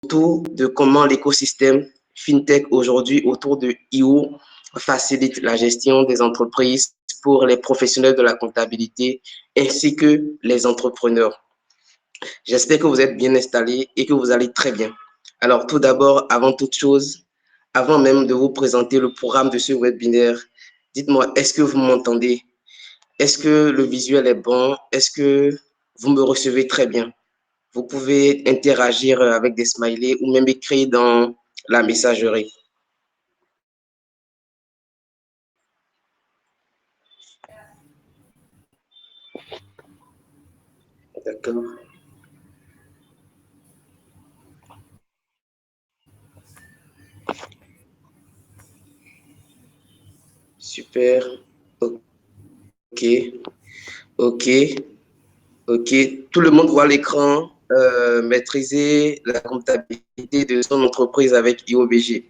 autour de comment l'écosystème FinTech aujourd'hui autour de IO facilite la gestion des entreprises pour les professionnels de la comptabilité ainsi que les entrepreneurs. J'espère que vous êtes bien installés et que vous allez très bien. Alors, tout d'abord, avant toute chose, avant même de vous présenter le programme de ce webinaire, dites-moi, est-ce que vous m'entendez? Est-ce que le visuel est bon? Est-ce que vous me recevez très bien? Vous pouvez interagir avec des smileys ou même écrire dans la messagerie. D'accord. Super. OK. OK. OK. Tout le monde voit l'écran. Maîtriser la comptabilité de son entreprise avec IOBG.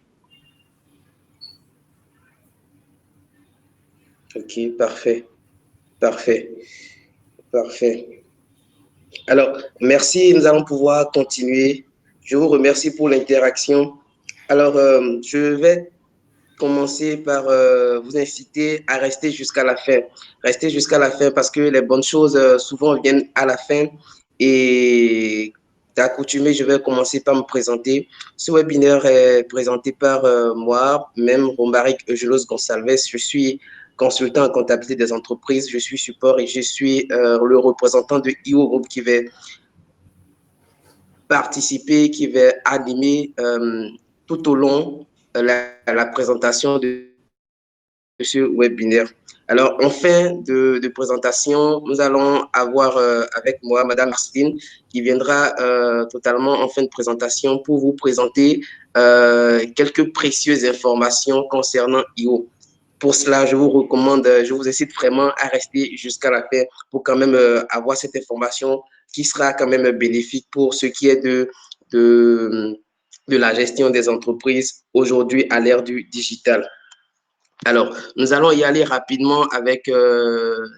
OK. Parfait. Parfait. Parfait. Alors, merci. Nous allons pouvoir continuer. Je vous remercie pour l'interaction. Alors, je vais commencer par vous inciter à rester jusqu'à la fin. Restez jusqu'à la fin parce que les bonnes choses souvent viennent à la fin. Et d'accoutumé, je vais commencer par me présenter. Ce webinaire est présenté par moi, même Romaric Eugelos Gonçalves. Je suis consultant en comptabilité des entreprises. Je suis support et je suis le représentant de IO Group qui va participer, qui va animer tout au long la présentation de ce webinaire. Alors, en fin de présentation, nous allons avoir avec moi Madame Marceline qui viendra totalement en fin de présentation pour vous présenter quelques précieuses informations concernant IO. Pour cela, je vous recommande, je vous incite vraiment à rester jusqu'à la fin pour quand même avoir cette information qui sera quand même bénéfique pour ce qui est de la gestion des entreprises aujourd'hui à l'ère du digital. Alors, nous allons y aller rapidement avec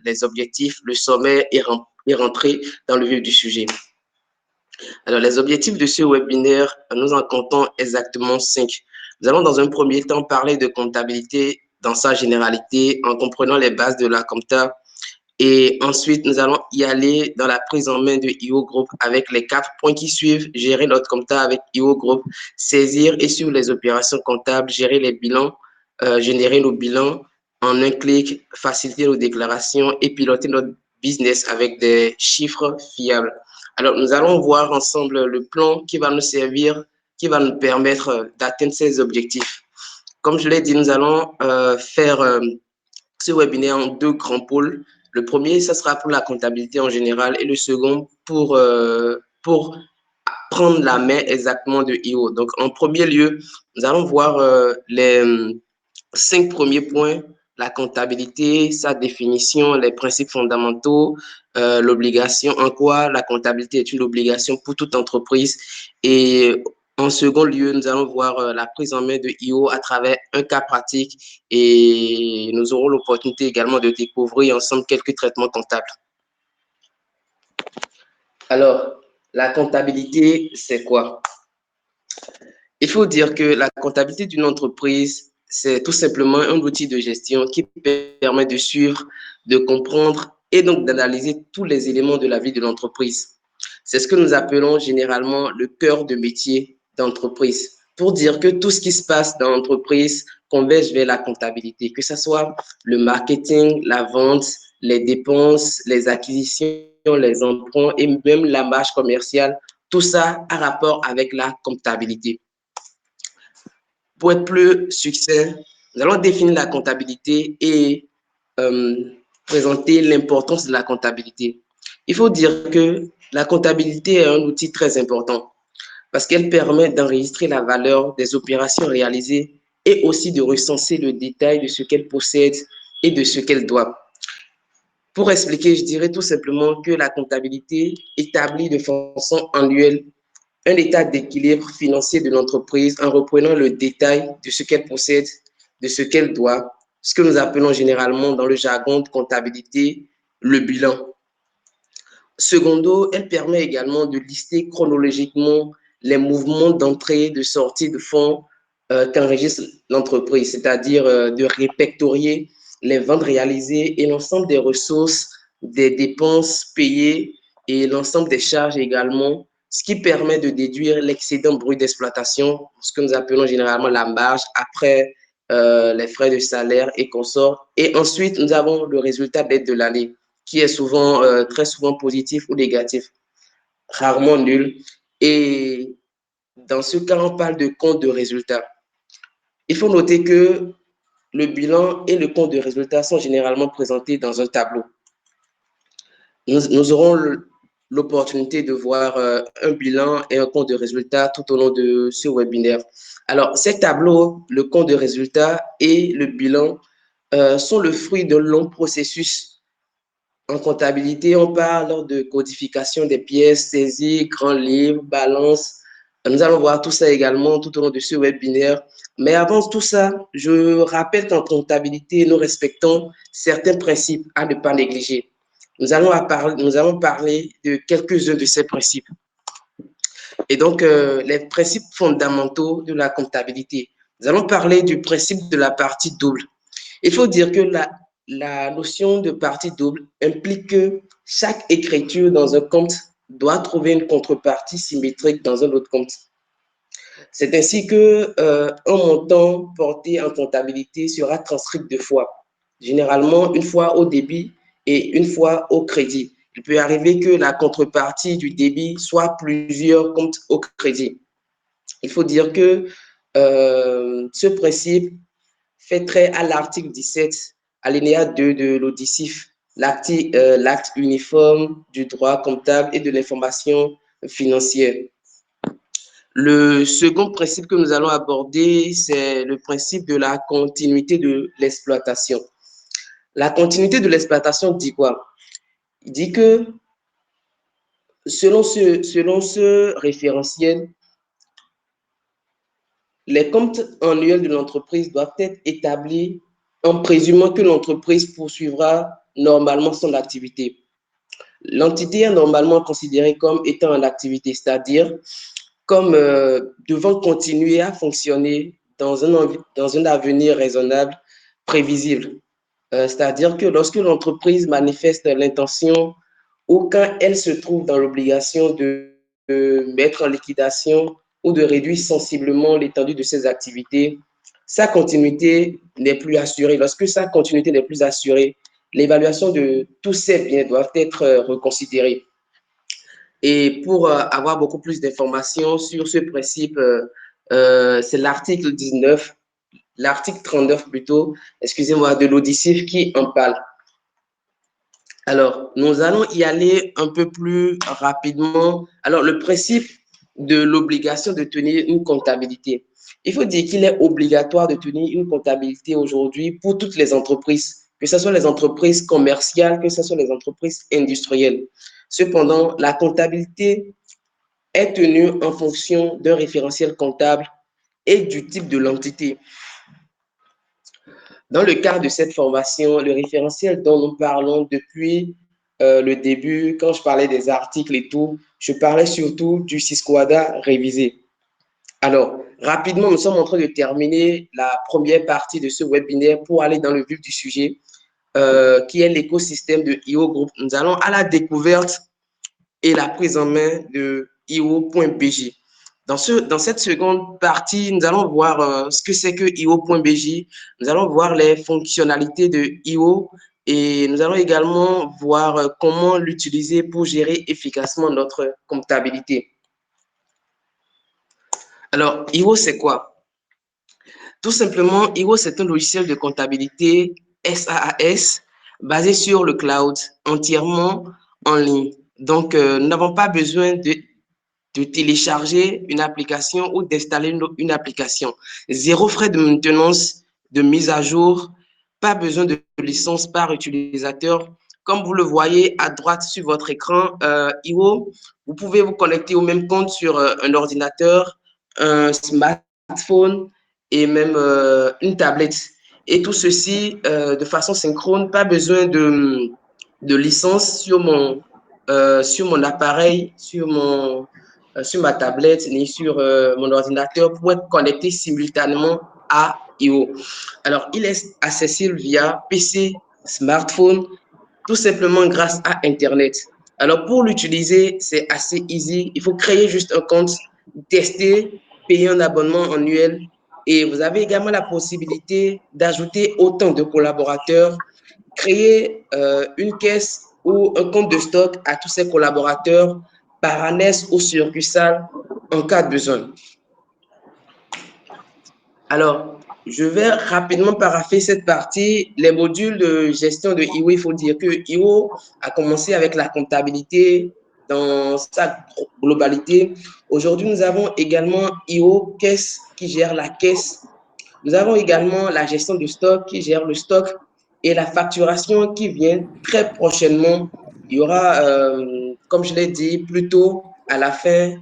les objectifs, le sommet et rentrer dans le vif du sujet. Alors, les objectifs de ce webinaire, nous en comptons exactement 5. Nous allons dans un premier temps parler de comptabilité dans sa généralité en comprenant les bases de la compta. Et ensuite, nous allons y aller dans la prise en main de IO Group avec les 4 points qui suivent. Gérer notre compta avec IO Group, saisir et suivre les opérations comptables, gérer les bilans, générer nos bilans en un clic, faciliter nos déclarations et piloter notre business avec des chiffres fiables. Alors, nous allons voir ensemble le plan qui va nous servir, qui va nous permettre d'atteindre ces objectifs. Comme je l'ai dit, nous allons faire ce webinaire en 2 grands pôles. Le premier, ça sera pour la comptabilité en général et le second pour prendre la main exactement de IO. Donc, en premier lieu, nous allons voir les 5 premiers points, la comptabilité, sa définition, les principes fondamentaux, l'obligation, en quoi la comptabilité est une obligation pour toute entreprise. Et en second lieu, nous allons voir la prise en main de IO à travers un cas pratique et nous aurons l'opportunité également de découvrir ensemble quelques traitements comptables. Alors, la comptabilité, c'est quoi? Il faut dire que la comptabilité d'une entreprise, c'est tout simplement un outil de gestion qui permet de suivre, de comprendre et donc d'analyser tous les éléments de la vie de l'entreprise. C'est ce que nous appelons généralement le cœur de métier d'entreprise. Pour dire que tout ce qui se passe dans l'entreprise converge vers la comptabilité, que ce soit le marketing, la vente, les dépenses, les acquisitions, les emprunts et même la marge commerciale, tout ça a rapport avec la comptabilité. Pour être plus succinct, nous allons définir la comptabilité et euh, présenter l'importance de la comptabilité. Il faut dire que la comptabilité est un outil très important parce qu'elle permet d'enregistrer la valeur des opérations réalisées et aussi de recenser le détail de ce qu'elle possède et de ce qu'elle doit. Pour expliquer, je dirais tout simplement que la comptabilité établit de façon annuelle un état d'équilibre financier de l'entreprise en reprenant le détail de ce qu'elle possède, de ce qu'elle doit, ce que nous appelons généralement dans le jargon de comptabilité le bilan. Secondo, elle permet également de lister chronologiquement les mouvements d'entrée, de sortie de fonds qu'enregistre l'entreprise, c'est-à-dire de répertorier les ventes réalisées et l'ensemble des ressources, des dépenses payées et l'ensemble des charges également, ce qui permet de déduire l'excédent brut d'exploitation, ce que nous appelons généralement la marge, après les frais de salaire et consorts. Et ensuite, nous avons le résultat net de l'année, qui est souvent, très souvent positif ou négatif, rarement nul. Et dans ce cas, on parle de compte de résultat. Il faut noter que le bilan et le compte de résultat sont généralement présentés dans un tableau. Nous aurons l'opportunité de voir un bilan et un compte de résultat tout au long de ce webinaire. Alors, ces tableaux, le compte de résultat et le bilan, sont le fruit d'un long processus. En comptabilité, on parle de codification des pièces, saisie, grand livre, balance. Nous allons voir tout ça également tout au long de ce webinaire. Mais avant tout ça, je rappelle qu'en comptabilité, nous respectons certains principes à ne pas négliger. Nous allons parler de quelques-uns de ces principes. Et donc, les principes fondamentaux de la comptabilité. Nous allons parler du principe de la partie double. Il faut dire que la notion de partie double implique que chaque écriture dans un compte doit trouver une contrepartie symétrique dans un autre compte. C'est ainsi que un montant porté en comptabilité sera transcrit deux fois, généralement une fois au débit et une fois au crédit. Il peut arriver que la contrepartie du débit soit plusieurs comptes au crédit. Il faut dire que ce principe fait trait à l'article 17, alinéa 2 de l'auditif, l'acte uniforme du droit comptable et de l'information financière. Le second principe que nous allons aborder, c'est le principe de la continuité de l'exploitation. La continuité de l'exploitation dit quoi? Il dit que selon ce référentiel, les comptes annuels de l'entreprise doivent être établis en présumant que l'entreprise poursuivra normalement son activité. L'entité est normalement considérée comme étant en activité, c'est-à-dire comme devant continuer à fonctionner dans un avenir raisonnable, prévisible. C'est-à-dire que lorsque l'entreprise manifeste l'intention ou quand elle se trouve dans l'obligation de mettre en liquidation ou de réduire sensiblement l'étendue de ses activités, sa continuité n'est plus assurée. Lorsque sa continuité n'est plus assurée, l'évaluation de tous ces biens doit être reconsidérée. Et pour avoir beaucoup plus d'informations sur ce principe, c'est l'article 19, l'article 39 plutôt, excusez-moi, de l'auditif qui en parle. Alors, nous allons y aller un peu plus rapidement. Alors, le principe de l'obligation de tenir une comptabilité. Il faut dire qu'il est obligatoire de tenir une comptabilité aujourd'hui pour toutes les entreprises, que ce soit les entreprises commerciales, que ce soit les entreprises industrielles. Cependant, la comptabilité est tenue en fonction d'un référentiel comptable et du type de l'entité. Dans le cadre de cette formation, le référentiel dont nous parlons depuis le début, quand je parlais des articles et tout, je parlais surtout du Sysquada révisé. Alors, rapidement, nous sommes en train de terminer la première partie de ce webinaire pour aller dans le vif du sujet, qui est l'écosystème de IO Group. Nous allons à la découverte et la prise en main de io.bj. Dans cette seconde partie, nous allons voir ce que c'est que io.bj. Nous allons voir les fonctionnalités de IO et nous allons également voir comment l'utiliser pour gérer efficacement notre comptabilité. Alors, IO, c'est quoi? Tout simplement, IO, c'est un logiciel de comptabilité SaaS basé sur le cloud, entièrement en ligne. Donc, nous n'avons pas besoin de télécharger une application ou d'installer une application. Zéro frais de maintenance, de mise à jour, pas besoin de licence par utilisateur. Comme vous le voyez à droite sur votre écran, IO, vous pouvez vous connecter au même compte sur un ordinateur, un smartphone et même une tablette. Et tout ceci de façon synchrone, pas besoin de licence sur mon appareil, sur mon sur ma tablette ni sur mon ordinateur pour être connecté simultanément à IO. Alors, il est accessible via PC, smartphone, tout simplement grâce à Internet. Alors, pour l'utiliser, c'est assez easy. Il faut créer juste un compte, tester, payer un abonnement annuel. Et vous avez également la possibilité d'ajouter autant de collaborateurs, créer une caisse ou un compte de stock à tous ces collaborateurs par année ou succursale en cas de besoin. Alors, je vais rapidement parapher cette partie. Les modules de gestion de IO, il faut dire que IO a commencé avec la comptabilité dans sa globalité. Aujourd'hui, nous avons également IO Caisse qui gère la caisse. Nous avons également la gestion du stock qui gère le stock et la facturation qui vient très prochainement. Il y aura, comme je l'ai dit, plutôt à la fin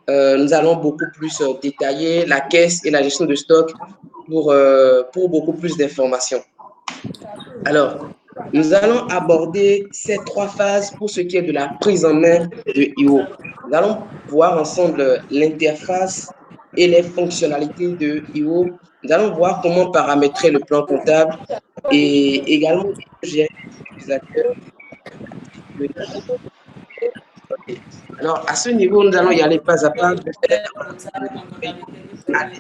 nous allons beaucoup plus détailler la caisse et la gestion de stock pour beaucoup plus d'informations. Alors, nous allons aborder ces trois phases pour ce qui est de la prise en main de IO. Nous allons voir ensemble l'interface et les fonctionnalités de IO. Nous allons voir comment paramétrer le plan comptable et également gérer les utilisateurs. Alors, à ce niveau, nous allons y aller pas à pas. Je vais aller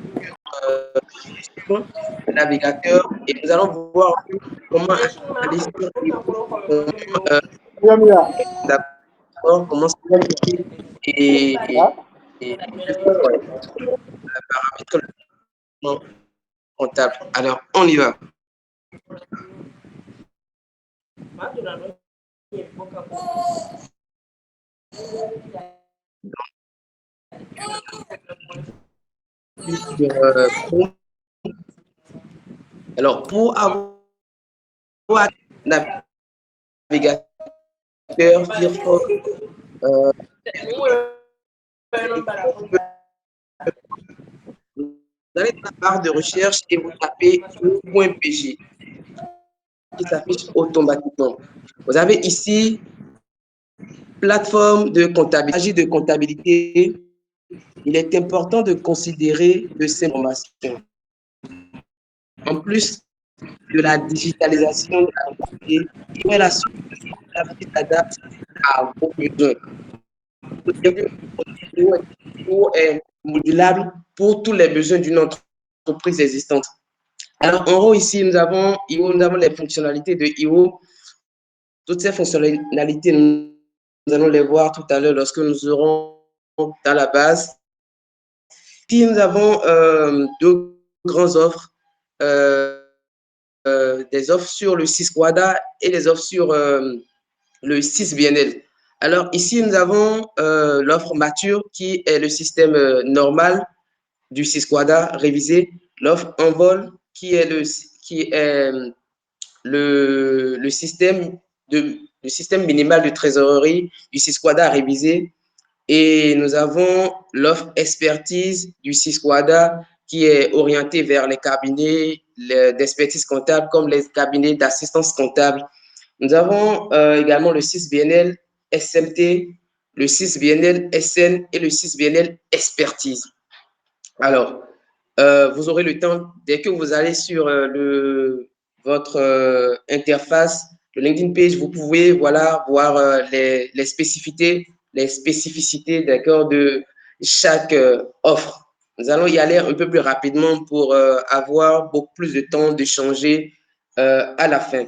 sur le navigateur et nous allons voir comment aller sur comment, euh, d'abord, comment et, et paramètres le plan comptable. Alors, on y va. Pour, alors, pour avoir un navigateur Firefox, euh, vous allez dans la barre de recherche et vous tapez .pg qui s'affiche automatiquement. Vous avez ici plateforme de comptabilité. Il s'agit de comptabilité. Il est important de considérer de ces informations. En plus de la digitalisation de la comptabilité, il y a la solution qui s'adapte à vos besoins. IO est modulable pour tous les besoins d'une entreprise existante. Alors, en haut, ici, nous avons IO, nous avons les fonctionnalités de IO. Toutes ces fonctionnalités, nous allons les voir tout à l'heure lorsque nous serons dans la base. Puis, nous avons deux grandes offres, des offres sur le 6 Quada et des offres sur le 6 BNL. Alors, ici, nous avons l'offre mature qui est le système normal du 6 Quada révisé, l'offre en vol qui est le système le système minimal de trésorerie du 6 Quada révisé. Et nous avons l'offre expertise du 6 Quada qui est orientée vers les cabinets d'expertise comptable comme les cabinets d'assistance comptable. Nous avons également le 6 BNL SMT, le 6 BNL SN et le 6 BNL expertise. Alors, vous aurez le temps, dès que vous allez sur votre interface, le LinkedIn page, vous pouvez voilà, voir les spécificités d'accord, de chaque offre. Nous allons y aller un peu plus rapidement pour avoir beaucoup plus de temps d'échanger à la fin.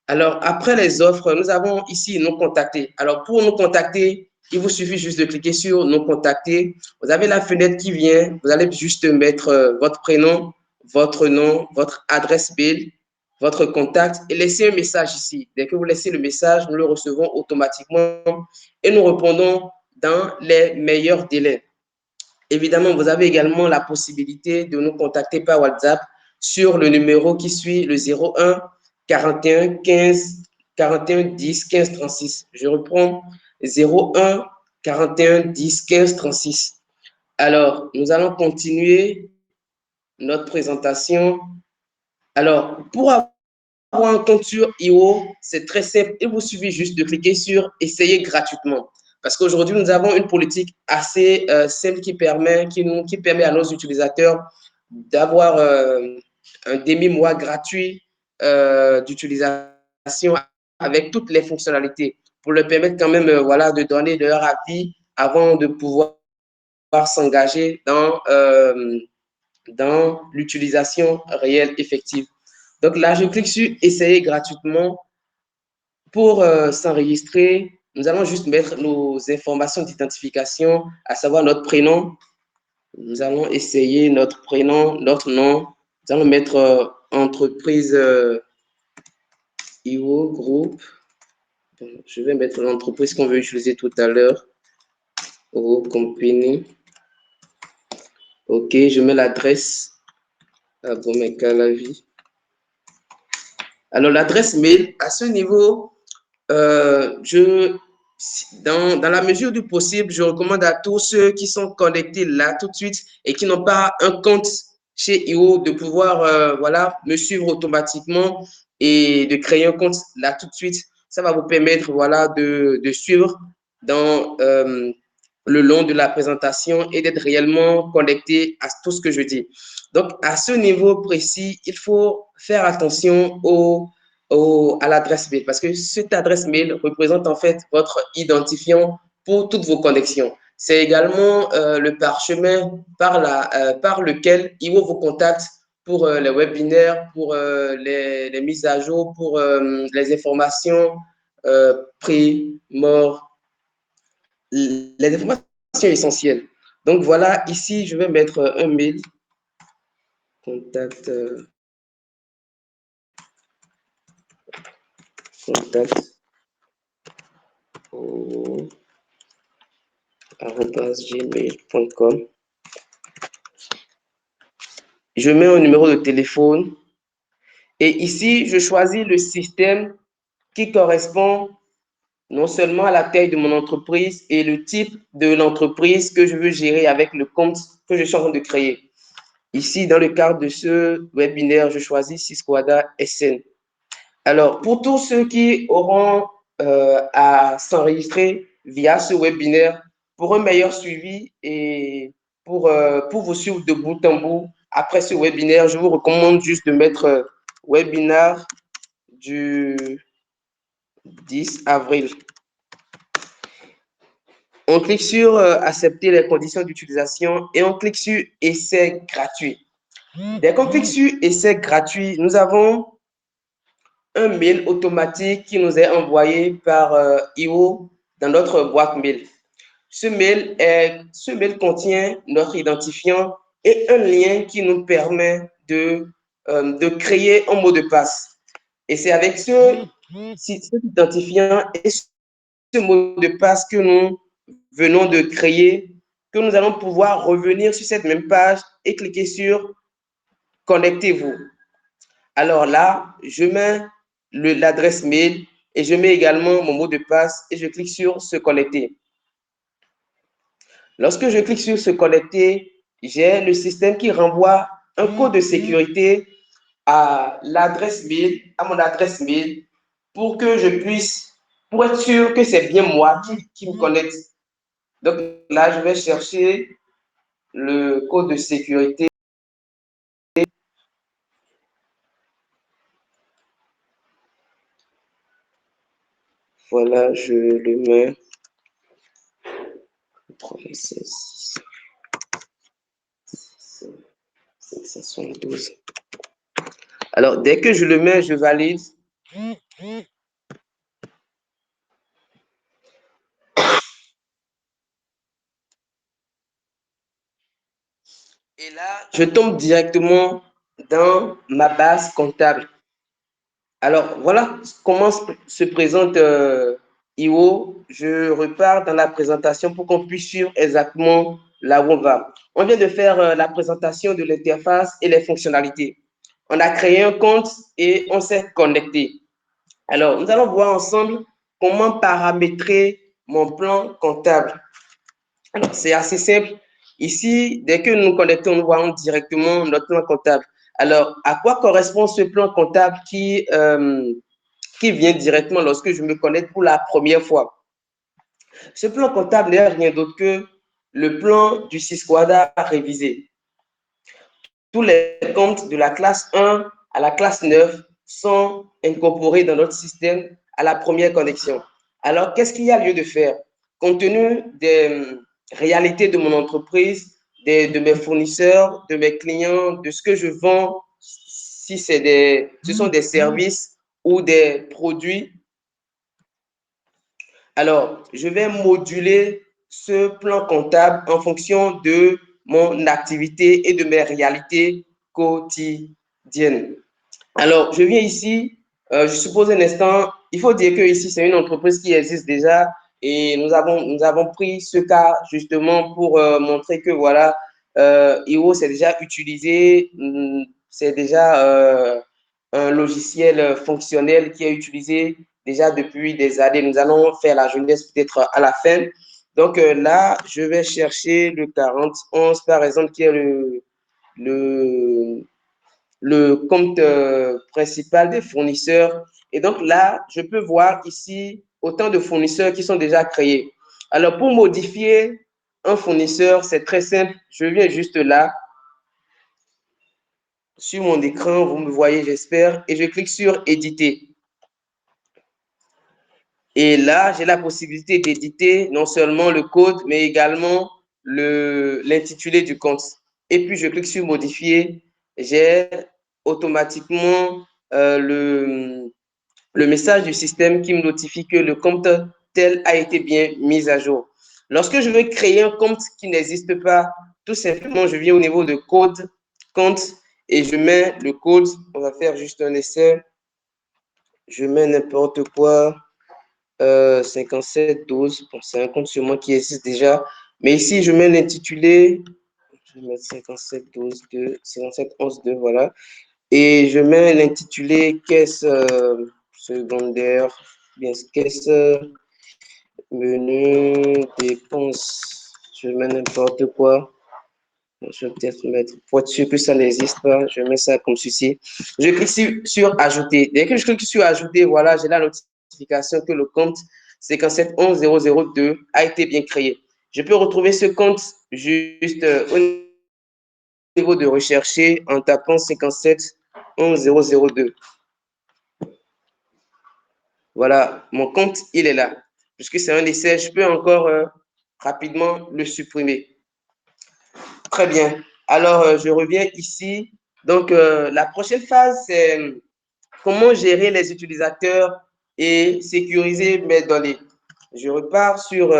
Alors, après les offres, nous avons ici nos contactés. Alors, pour nous contacter, il vous suffit juste de cliquer sur nous contacter. Vous avez la fenêtre qui vient. Vous allez juste mettre votre prénom, votre nom, votre adresse mail, votre contact et laisser un message ici. Dès que vous laissez le message, nous le recevons automatiquement et nous répondons dans les meilleurs délais. Évidemment, vous avez également la possibilité de nous contacter par WhatsApp sur le numéro qui suit le 01 41 15 41 10 15 36. Je reprends 01 41 10 15 36. Alors, nous allons continuer notre présentation. Alors, pour avoir un compte sur IO, c'est très simple. Il vous suffit juste de cliquer sur Essayer gratuitement. Parce qu'aujourd'hui, nous avons une politique assez simple qui permet à nos utilisateurs d'avoir un demi-mois gratuit d'utilisation avec toutes les fonctionnalités pour leur permettre quand même voilà, de donner leur avis avant de pouvoir s'engager dans l'utilisation réelle effective. Donc là, je clique sur Essayer gratuitement pour s'enregistrer. Nous allons juste mettre nos informations d'identification, à savoir notre prénom. Nous allons essayer notre prénom, notre nom. Nous allons mettre entreprise IO Group. Je vais mettre l'entreprise qu'on veut utiliser tout à l'heure. IO Company. OK, je mets l'adresse à Bomeka-la-Vie. Alors, l'adresse mail, à ce niveau, dans la mesure du possible, je recommande à tous ceux qui sont connectés là tout de suite et qui n'ont pas un compte chez IO de pouvoir voilà, me suivre automatiquement et de créer un compte là tout de suite. Ça va vous permettre voilà, de suivre dans le long de la présentation et d'être réellement connecté à tout ce que je dis. Donc, à ce niveau précis, il faut faire attention à l'adresse mail parce que cette adresse mail représente en fait votre identifiant pour toutes vos connexions. C'est également le parchemin par lequel IO vous contacte pour les webinaires, pour les mises à jour, pour les informations pré-mort, les informations essentielles. Donc voilà, ici, je vais mettre un mail, contact, contact gmail.com. Je mets un numéro de téléphone et ici, je choisis le système qui correspond non seulement à la taille de mon entreprise et le type de l'entreprise que je veux gérer avec le compte que je suis en train de créer. Ici, dans le cadre de ce webinaire, je choisis Sysquada SN. Alors, pour tous ceux qui auront à s'enregistrer via ce webinaire, pour un meilleur suivi et pour vous suivre de bout en bout, après ce webinaire, je vous recommande juste de mettre webinaire du 10 avril. On clique sur accepter les conditions d'utilisation et on clique sur essai gratuit. Dès qu'on clique sur essai gratuit, nous avons un mail automatique qui nous est envoyé par IO dans notre boîte mail. Ce mail contient notre identifiant et un lien qui nous permet de créer un mot de passe. Et c'est avec cet identifiant et ce mot de passe que nous venons de créer que nous allons pouvoir revenir sur cette même page et cliquer sur Connectez-vous. Alors là, je mets l'adresse mail et je mets également mon mot de passe et je clique sur Se connecter. Lorsque je clique sur Se connecter, j'ai le système qui renvoie un code de sécurité à l'adresse mail, à mon adresse mail, pour que je puisse, pour être sûr que c'est bien moi qui me connecte. Donc là, je vais chercher le code de sécurité. Voilà, je le mets. 96, 572. Alors, dès que je le mets, je valide. Et là, je tombe directement dans ma base comptable. Alors, voilà comment se présente IO. Je repars dans la présentation pour qu'on puisse suivre exactement là où on va. On vient de faire la présentation de l'interface et les fonctionnalités. On a créé un compte et on s'est connecté. Alors, nous allons voir ensemble comment paramétrer mon plan comptable. Alors, c'est assez simple. Ici, dès que nous nous connectons, nous voyons directement notre plan comptable. Alors, à quoi correspond ce plan comptable qui vient directement lorsque je me connecte pour la première fois? Ce plan comptable n'est rien d'autre que le plan du 6 quadra révisé. Tous les comptes de la classe 1 à la classe 9 sont incorporés dans notre système à la première connexion. Alors, qu'est-ce qu'il y a lieu de faire? Compte tenu des réalités de mon entreprise, de mes fournisseurs, de mes clients, de ce que je vends, si ce sont des services ou des produits, alors je vais moduler ce plan comptable en fonction de mon activité et de mes réalités quotidiennes. Alors, je viens ici, je suppose un instant, il faut dire que ici, c'est une entreprise qui existe déjà et nous avons pris ce cas justement pour montrer que voilà, EO, c'est déjà utilisé, c'est déjà un logiciel fonctionnel qui est utilisé déjà depuis des années. Nous allons faire la jeunesse peut-être à la fin. Donc là, je vais chercher le 4011, par exemple, qui est le, le compte principal des fournisseurs. Et donc là, je peux voir ici autant de fournisseurs qui sont déjà créés. Alors, pour modifier un fournisseur, c'est très simple. Je viens juste là, sur mon écran, vous me voyez, j'espère, et je clique sur éditer. Et là, j'ai la possibilité d'éditer non seulement le code, mais également l'intitulé du compte. Et puis, je clique sur modifier. J'ai automatiquement le message du système qui me notifie que le compte tel a été bien mis à jour. Lorsque je veux créer un compte qui n'existe pas, tout simplement, je viens au niveau de code, compte, et je mets le code. On va faire juste un essai. Je mets n'importe quoi. 5712. Bon, c'est un compte sur moi qui existe déjà. Mais ici, je mets l'intitulé. Je vais mettre 5712 2, 5711 2, voilà. Et je mets l'intitulé caisse secondaire, bien caisse menu dépenses. Je mets n'importe quoi. Je vais peut-être mettre, pour être sûr que ça n'existe pas, je mets ça comme ceci. Je clique sur ajouter. Dès que je clique sur ajouter, voilà, j'ai la notification que le compte 5711002 a été bien créé. Je peux retrouver ce compte juste au niveau de rechercher en tapant 5711002. Voilà, mon compte, il est là. Puisque c'est un essai, je peux encore rapidement le supprimer. Très bien. Alors, je reviens ici. Donc, la prochaine phase, c'est comment gérer les utilisateurs et sécuriser mes données. Je repars sur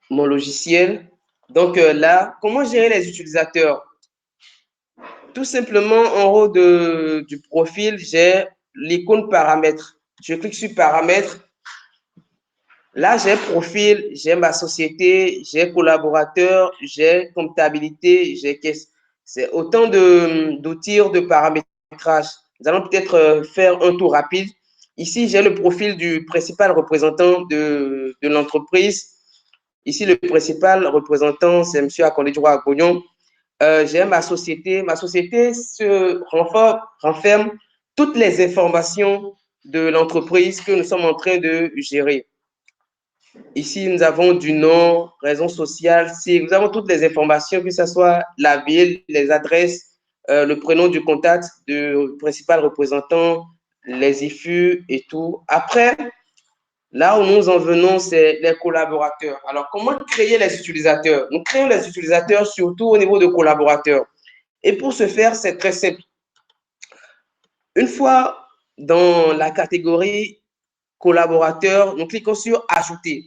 mon logiciel. Donc là, comment gérer les utilisateurs? Tout simplement, en haut du profil, j'ai l'icône paramètres. Je clique sur paramètres. Là, j'ai profil, j'ai ma société, j'ai collaborateur, j'ai comptabilité, j'ai caisse. C'est autant d'outils de paramétrage. Nous allons peut-être faire un tour rapide. Ici, j'ai le profil du principal représentant de l'entreprise. Ici, le principal représentant, c'est M. Akondé-Djoua Agognon. J'ai ma société. Ma société renferme toutes les informations de l'entreprise que nous sommes en train de gérer. Ici, nous avons du nom, raison sociale, si nous avons toutes les informations, que ce soit la ville, les adresses, le prénom du contact du principal représentant, les IFU et tout. Après, là où nous en venons, c'est les collaborateurs. Alors, comment créer les utilisateurs? Nous créons les utilisateurs surtout au niveau de collaborateurs. Et pour ce faire, c'est très simple. Une fois dans la catégorie collaborateurs, nous cliquons sur Ajouter.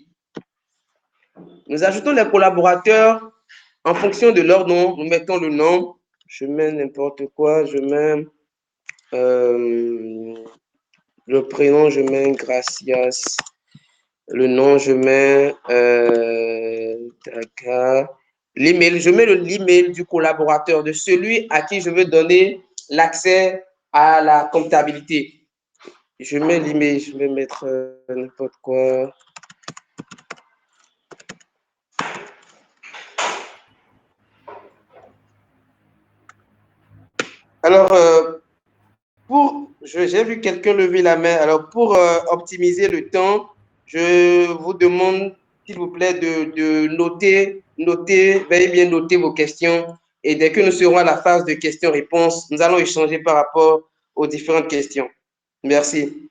Nous ajoutons les collaborateurs en fonction de leur nom. Nous mettons le nom. Je mets n'importe quoi. Je mets le prénom, je mets Gracias. Le nom, je mets l'email. Je mets l'email du collaborateur, de celui à qui je veux donner l'accès à la comptabilité. Je mets l'email. Je vais mettre n'importe quoi. Alors, pour J'ai vu quelqu'un lever la main. Alors, pour optimiser le temps, je vous demande, s'il vous plaît, de noter, veuillez bien noter vos questions. Et dès que nous serons à la phase de questions-réponses, nous allons échanger par rapport aux différentes questions. Merci.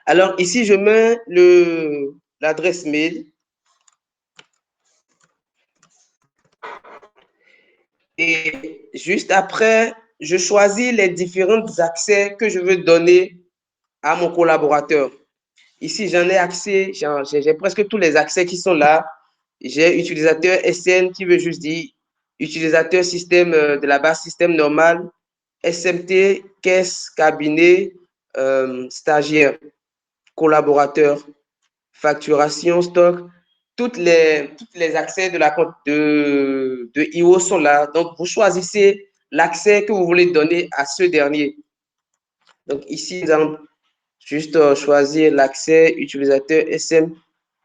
Alors, ici, je mets l'adresse mail. Et juste après, je choisis les différents accès que je veux donner à mon collaborateur. Ici, j'en ai accès, j'ai presque tous les accès qui sont là. J'ai utilisateur SN qui veut juste dire utilisateur système de la base système normal, SMT, caisse, cabinet, stagiaire, collaborateur, facturation, stock. Toutes les accès de IO sont là. Donc, vous choisissez l'accès que vous voulez donner à ce dernier. Donc, ici, nous allons juste choisir l'accès utilisateur SM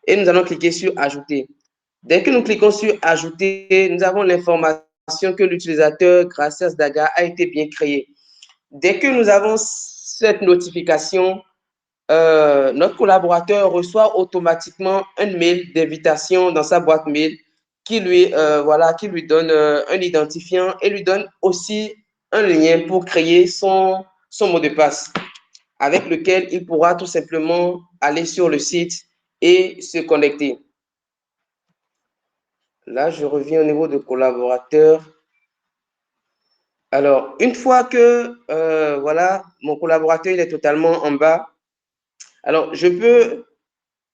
et nous allons cliquer sur Ajouter. Dès que nous cliquons sur Ajouter, nous avons l'information que l'utilisateur Gracias Daga a été bien créé. Dès que nous avons cette notification, notre collaborateur reçoit automatiquement un mail d'invitation dans sa boîte mail qui lui donne un identifiant et lui donne aussi un lien pour créer son mot de passe avec lequel il pourra tout simplement aller sur le site et se connecter. Là, je reviens au niveau de collaborateur. Alors, une fois que voilà, mon collaborateur il est totalement en bas, alors je peux,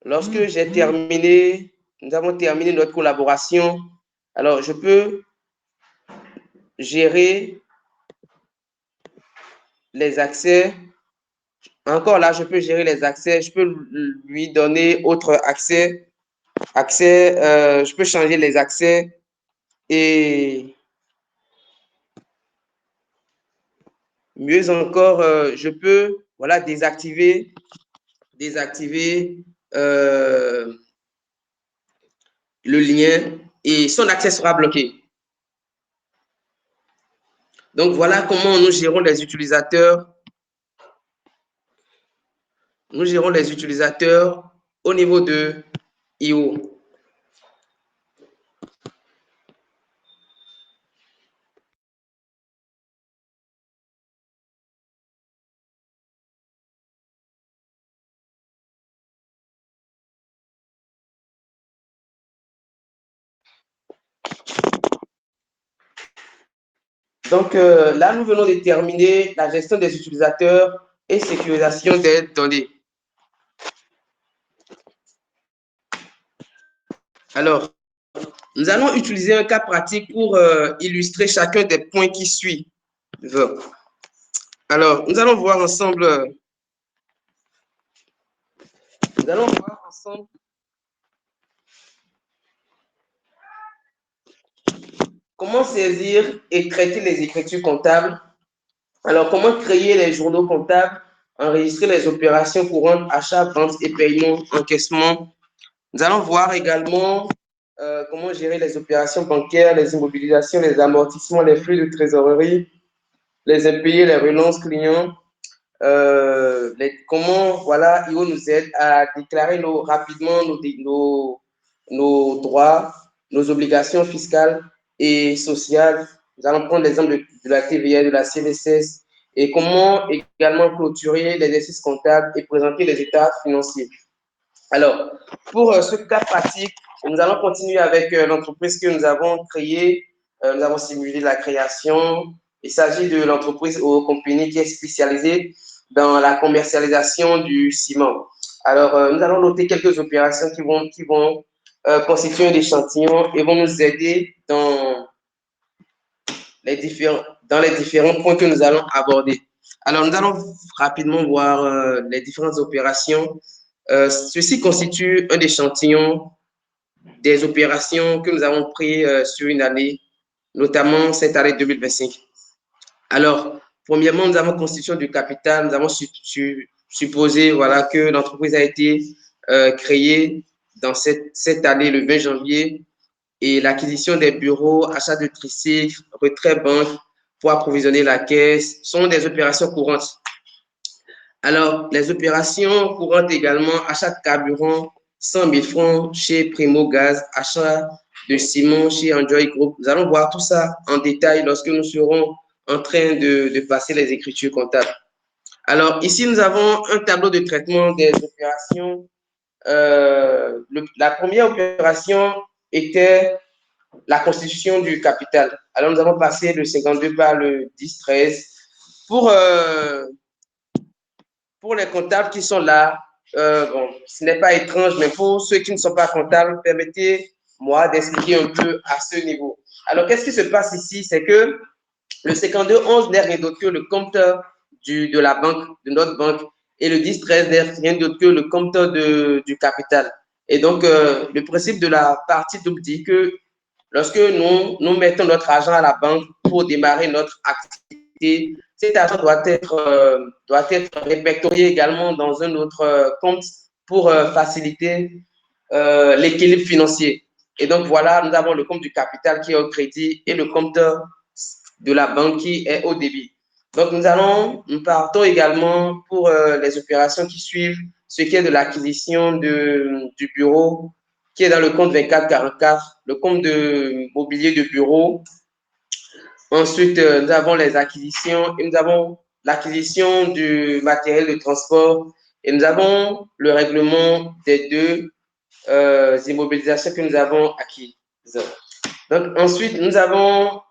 lorsque j'ai terminé, nous avons terminé notre collaboration, alors je peux gérer les accès. Encore là, je peux gérer les accès, je peux lui donner autre accès. Je peux changer les accès et mieux encore, je peux voilà, désactiver le lien et son accès sera bloqué. Donc, voilà comment nous gérons les utilisateurs. Nous gérons les utilisateurs au niveau de IO. Donc, là, nous venons de terminer la gestion des utilisateurs et sécurisation des données. Alors, nous allons utiliser un cas pratique pour illustrer chacun des points qui suivent. Alors, nous allons voir ensemble comment saisir et traiter les écritures comptables. Alors, comment créer les journaux comptables, enregistrer les opérations courantes, achats, ventes et paiements, encaissement. Nous allons voir également comment gérer les opérations bancaires, les immobilisations, les amortissements, les flux de trésorerie, les impayés, les relances clients, comment voilà, IO nous aide à déclarer rapidement nos droits, nos obligations fiscales et sociales. Nous allons prendre l'exemple de la TVA, de la CNSS et comment également clôturer l'exercice comptable et présenter les états financiers. Alors, pour ce cas pratique, nous allons continuer avec l'entreprise que nous avons créée. Nous avons simulé la création. Il s'agit de l'entreprise ou compagnie qui est spécialisée dans la commercialisation du ciment. Alors, nous allons noter quelques opérations qui vont constituer un échantillon et vont nous aider dans les différents points que nous allons aborder. Alors, nous allons rapidement voir les différentes opérations. Ceci constitue un échantillon des opérations que nous avons prises sur une année, notamment cette année 2025. Alors, premièrement, nous avons constitution du capital. Nous avons supposé voilà, que l'entreprise a été créée dans cette année, le 20 janvier, et l'acquisition des bureaux, achat de tricycles, retrait banque pour approvisionner la caisse sont des opérations courantes. Alors, les opérations courantes également, achat de carburant, 100 000 francs chez Primo Gaz, achat de ciment chez Enjoy Group. Nous allons voir tout ça en détail lorsque nous serons en train de passer les écritures comptables. Alors, ici, nous avons un tableau de traitement des opérations. La première opération était la constitution du capital. Alors, nous avons passé le 52 par le 10-13. Pour les comptables qui sont là, bon, ce n'est pas étrange, mais pour ceux qui ne sont pas comptables, permettez-moi d'expliquer un peu à ce niveau. Alors, qu'est-ce qui se passe ici? C'est que le 5211 n'est rien d'autre que le compteur de la banque, de notre banque, et le 1013 n'est rien d'autre que le compteur du capital. Et donc, le principe de la partie double dit que lorsque nous mettons notre argent à la banque pour démarrer notre activité, cet argent doit être répertorié également dans un autre compte pour faciliter l'équilibre financier. Et donc, voilà, nous avons le compte du capital qui est au crédit et le compte de la banque qui est au débit. Donc, nous partons également pour les opérations qui suivent, ce qui est de l'acquisition du bureau qui est dans le compte 2444, le compte de mobilier de bureau. Ensuite, nous avons les acquisitions et nous avons l'acquisition du matériel de transport et nous avons le règlement des deux immobilisations que nous avons acquises. Donc, ensuite, nous avons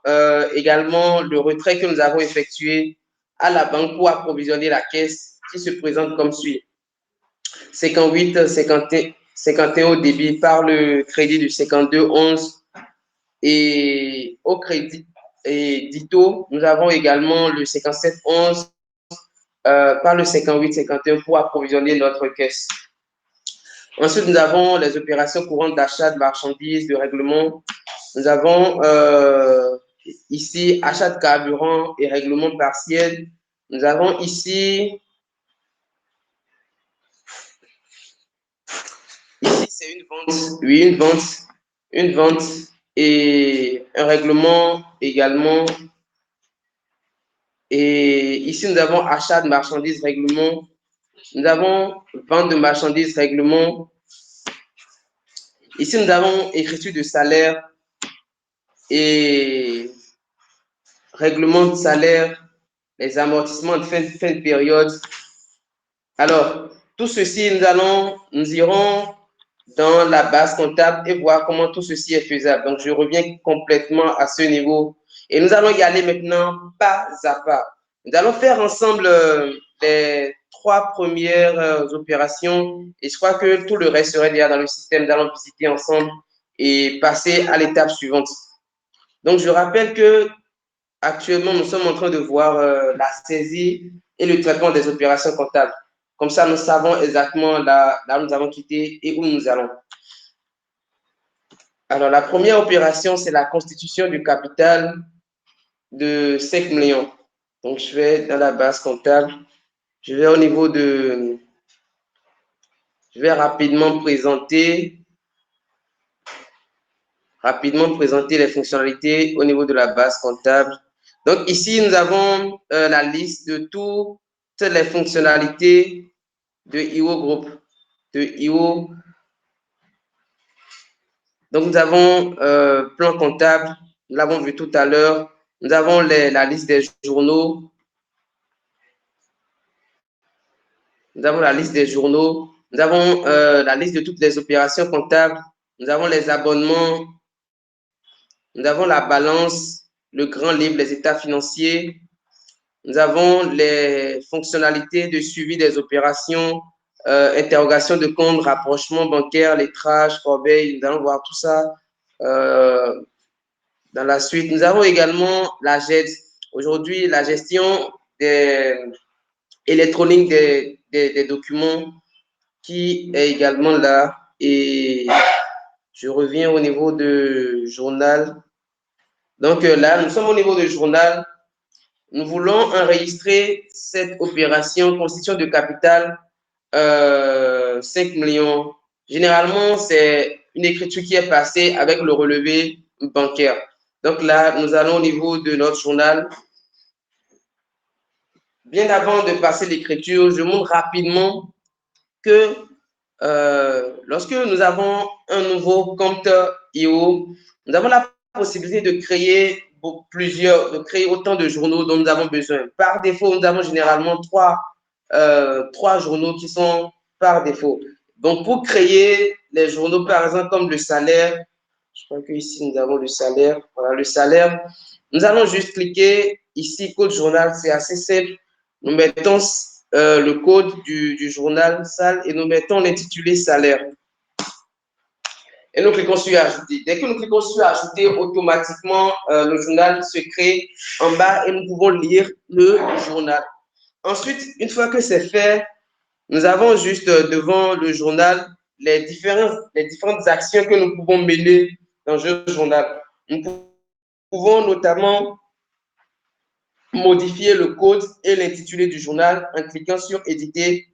également le retrait que nous avons effectué à la banque pour approvisionner la caisse qui se présente comme suit. 58, 51 au débit par le crédit du 5211 et au crédit et dito, nous avons également le 5711 par le 58-51 pour approvisionner notre caisse. Ensuite, nous avons les opérations courantes d'achat de marchandises, de règlement. Nous avons ici achat de carburant et règlement partiel. Nous avons ici c'est une vente, oui, une vente et un règlement également. Et ici, nous avons achat de marchandises, règlement. Nous avons vente de marchandises, règlement. Ici, nous avons écriture de salaire et règlement de salaire, les amortissements de fin de période. Alors, tout ceci, nous irons dans la base comptable et voir comment tout ceci est faisable. Donc, je reviens complètement à ce niveau. Et nous allons y aller maintenant pas à pas. Nous allons faire ensemble les trois premières opérations et je crois que tout le reste serait déjà dans le système. Nous allons visiter ensemble et passer à l'étape suivante. Donc, je rappelle que actuellement, nous sommes en train de voir la saisie et le traitement des opérations comptables. Comme ça, nous savons exactement là où nous avons quitté et où nous allons. Alors, la première opération, c'est la constitution du capital de 5 millions. Donc, je vais dans la base comptable. Je vais au niveau de... Je vais rapidement présenter les fonctionnalités au niveau de la base comptable. Donc, ici, nous avons la liste de toutes les fonctionnalités de IO Group, de IO. Donc, nous avons plan comptable, nous l'avons vu tout à l'heure. Nous avons la liste des journaux. Nous avons la liste des journaux. Nous avons la liste de toutes les opérations comptables. Nous avons les abonnements. Nous avons la balance, le grand livre, les états financiers. Nous avons les fonctionnalités de suivi des opérations, interrogation de compte, rapprochement bancaire, lettrage, corbeille. Nous allons voir tout ça dans la suite. Nous avons également la GED. Aujourd'hui, la gestion électronique des documents qui est également là. Et je reviens au niveau de journal. Donc là, nous sommes au niveau de journal. Nous voulons enregistrer cette opération constitution de capital 5 millions. Généralement, c'est une écriture qui est passée avec le relevé bancaire. Donc là, nous allons au niveau de notre journal. bien avant de passer l'écriture, je montre rapidement que lorsque nous avons un nouveau compte IO, nous avons la possibilité de créer de créer autant de journaux dont nous avons besoin. Par défaut, nous avons généralement trois journaux qui sont par défaut. Donc, pour créer les journaux, par exemple, comme le salaire, je crois qu'ici, nous avons le salaire. Voilà, le salaire. Nous allons juste cliquer ici, code journal, c'est assez simple. Nous mettons le code du journal salle et nous mettons l'intitulé salaire. Et nous cliquons sur ajouter. Dès que nous cliquons sur ajouter, automatiquement, le journal se crée en bas et nous pouvons lire le journal. Ensuite, une fois que c'est fait, nous avons juste devant le journal les différentes actions que nous pouvons mener dans le journal. Nous pouvons notamment modifier le code et l'intitulé du journal en cliquant sur éditer,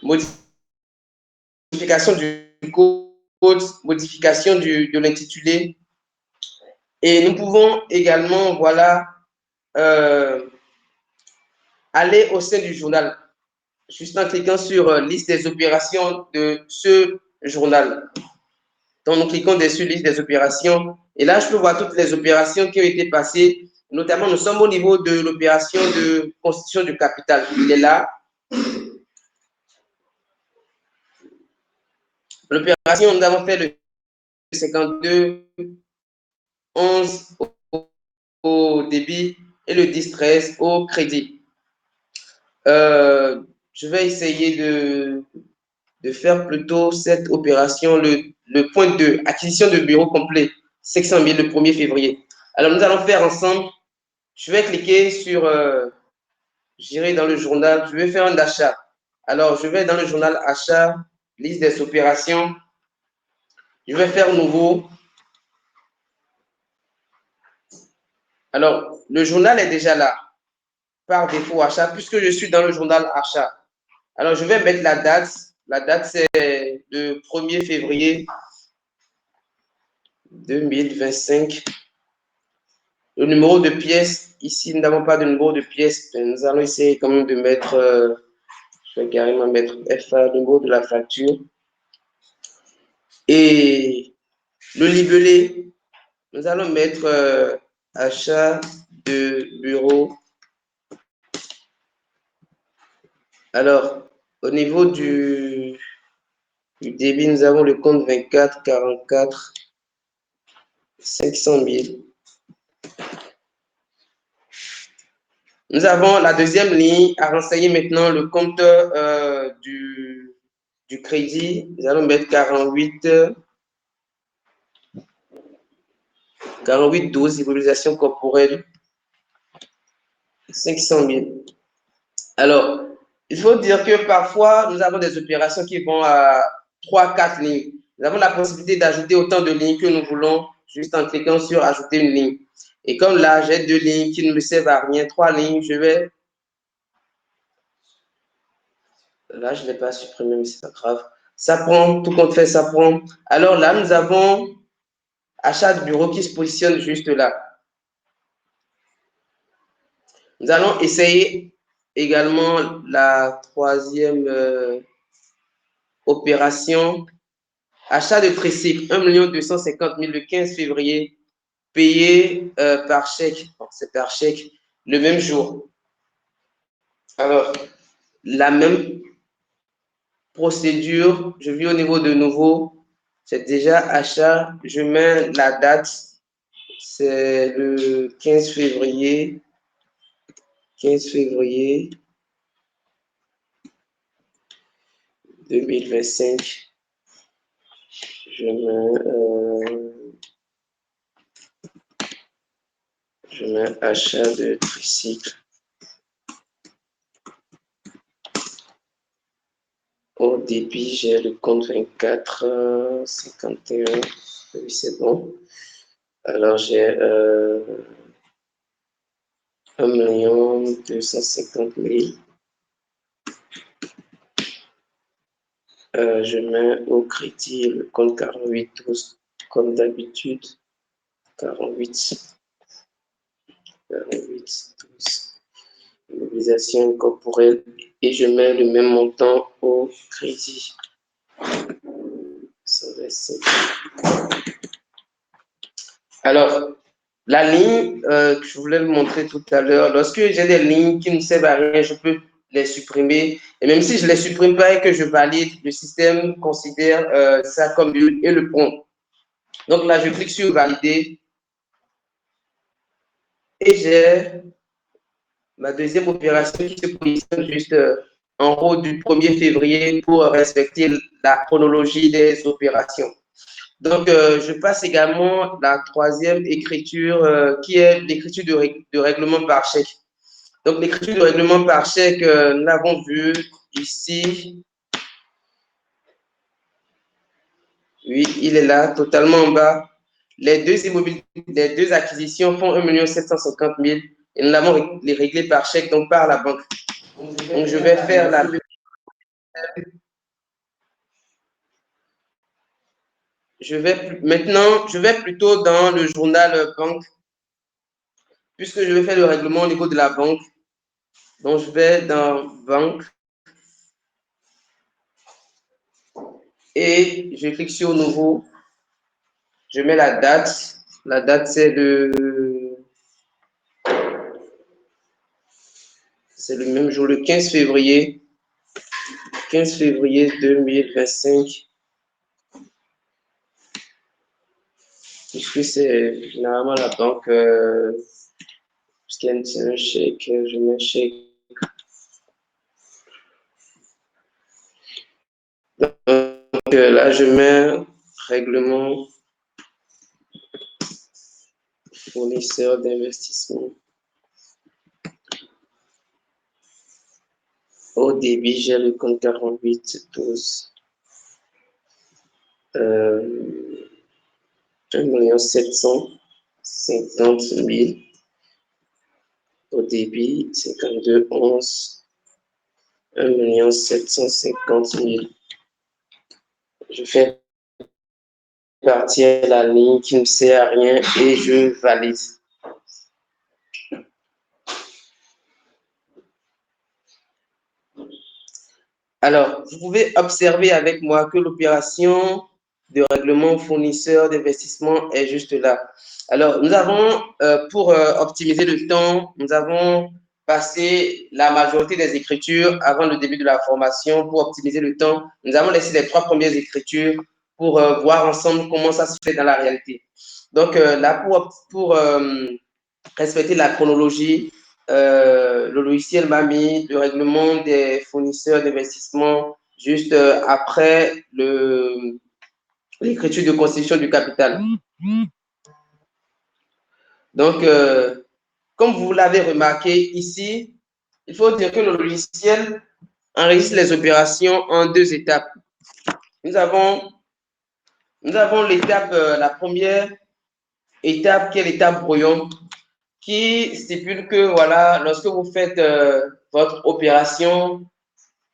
modification du code, modification de l'intitulé. Et nous pouvons également, voilà, aller au sein du journal, juste en cliquant sur liste des opérations de ce journal. Donc, nous cliquons dessus, liste des opérations. Et là, je peux voir toutes les opérations qui ont été passées. Notamment, nous sommes au niveau de l'opération de constitution du capital. Il est là. L'opération, nous avons fait le 52, 11 au débit et le 10-13 au crédit. Je vais essayer de faire plutôt cette opération, le point 2, acquisition de bureau complet, 500 000 le 1er février. Alors, nous allons faire ensemble. Je vais cliquer sur, j'irai dans le journal, je vais faire un achat. Alors, je vais dans le journal achat, liste des opérations. Je vais faire nouveau. Alors, le journal est déjà là, par défaut achat, puisque je suis dans le journal achat. Alors, je vais mettre la date. La date, c'est le 1er février 2025. Le numéro de pièce, ici, nous n'avons pas de numéro de pièce. Nous allons essayer quand même de mettre, je vais carrément mettre FA, le numéro de la facture. Et le libellé, nous allons mettre achat de bureau. Alors, au niveau du débit, nous avons le compte 24 44 500 000. Nous avons la deuxième ligne à renseigner maintenant le compte du crédit. Nous allons mettre 48 12, immobilisation corporelle, 500 000. Alors, il faut dire que parfois, nous avons des opérations qui vont à 3-4 lignes. Nous avons la possibilité d'ajouter autant de lignes que nous voulons, juste en cliquant sur ajouter une ligne. Et comme là, j'ai 2 lignes qui ne me servent à rien, 3 lignes, je vais... Là, je ne l'ai pas supprimé, mais c'est pas grave. Ça prend, tout compte fait, ça prend. Alors là, nous avons achat de bureau qui se positionne juste là. Nous allons essayer également la troisième opération. Achat de tricycle, 1 250 000 le 15 février, payé par chèque. Bon, c'est par chèque le même jour. Alors, la même procédure, je vis au niveau de nouveau. C'est déjà achat. Je mets la date. C'est le 15 février. 15 février 2025. Je mets achat de tricycle. Au débit, j'ai le compte 24 51. Oui, c'est bon. Alors, j'ai 1 250 000. Je mets au crédit le compte 48 12, comme d'habitude. 48 12. Mobilisation corporelle et je mets le même montant au crédit. 125. Alors, la ligne que je voulais vous montrer tout à l'heure, lorsque j'ai des lignes qui ne servent à rien, je peux les supprimer. Et même si je ne les supprime pas et que je valide, le système considère ça comme nul et le prend. Donc là, je clique sur valider et j'ai ma deuxième opération qui se positionne juste en haut du 1er février pour respecter la chronologie des opérations. Donc, je passe également la troisième écriture qui est l'écriture de règlement par chèque. Donc, l'écriture de règlement par chèque, nous l'avons vu ici. Oui, il est là, totalement en bas. Les deux acquisitions font 1 750 000 et nous l'avons réglé par chèque, donc par la banque. Donc, je vais faire la... Maintenant, je vais plutôt dans le journal banque, puisque je vais faire le règlement au niveau de la banque. Donc, je vais dans banque et je clique sur nouveau. Je mets la date. La date, c'est le même jour, le 15 février. 15 février 2025. Puisque c'est généralement la banque, puisqu'il y a un chèque, je mets chèque. Donc là, je mets règlement fournisseur d'investissement. Au débit, j'ai le compte 48 12. 1 750 000. Au débit, 52 11. 1 750 000. Je fais partir la ligne qui ne sert à rien et je valide. Alors, vous pouvez observer avec moi que l'opération de règlement fournisseur d'investissement est juste là. Alors, nous avons, pour optimiser le temps, nous avons passé la majorité des écritures avant le début de la formation pour optimiser le temps. Nous avons laissé les 3 premières écritures pour voir ensemble comment ça se fait dans la réalité. Donc, là, pour respecter la chronologie, le logiciel m'a mis le règlement des fournisseurs d'investissement juste après l'écriture de constitution du capital. Donc, comme vous l'avez remarqué ici, il faut dire que le logiciel enregistre les opérations en 2 étapes. Nous avons l'étape, la première étape qui est l'étape brouillon, qui stipule que voilà, lorsque vous faites votre opération,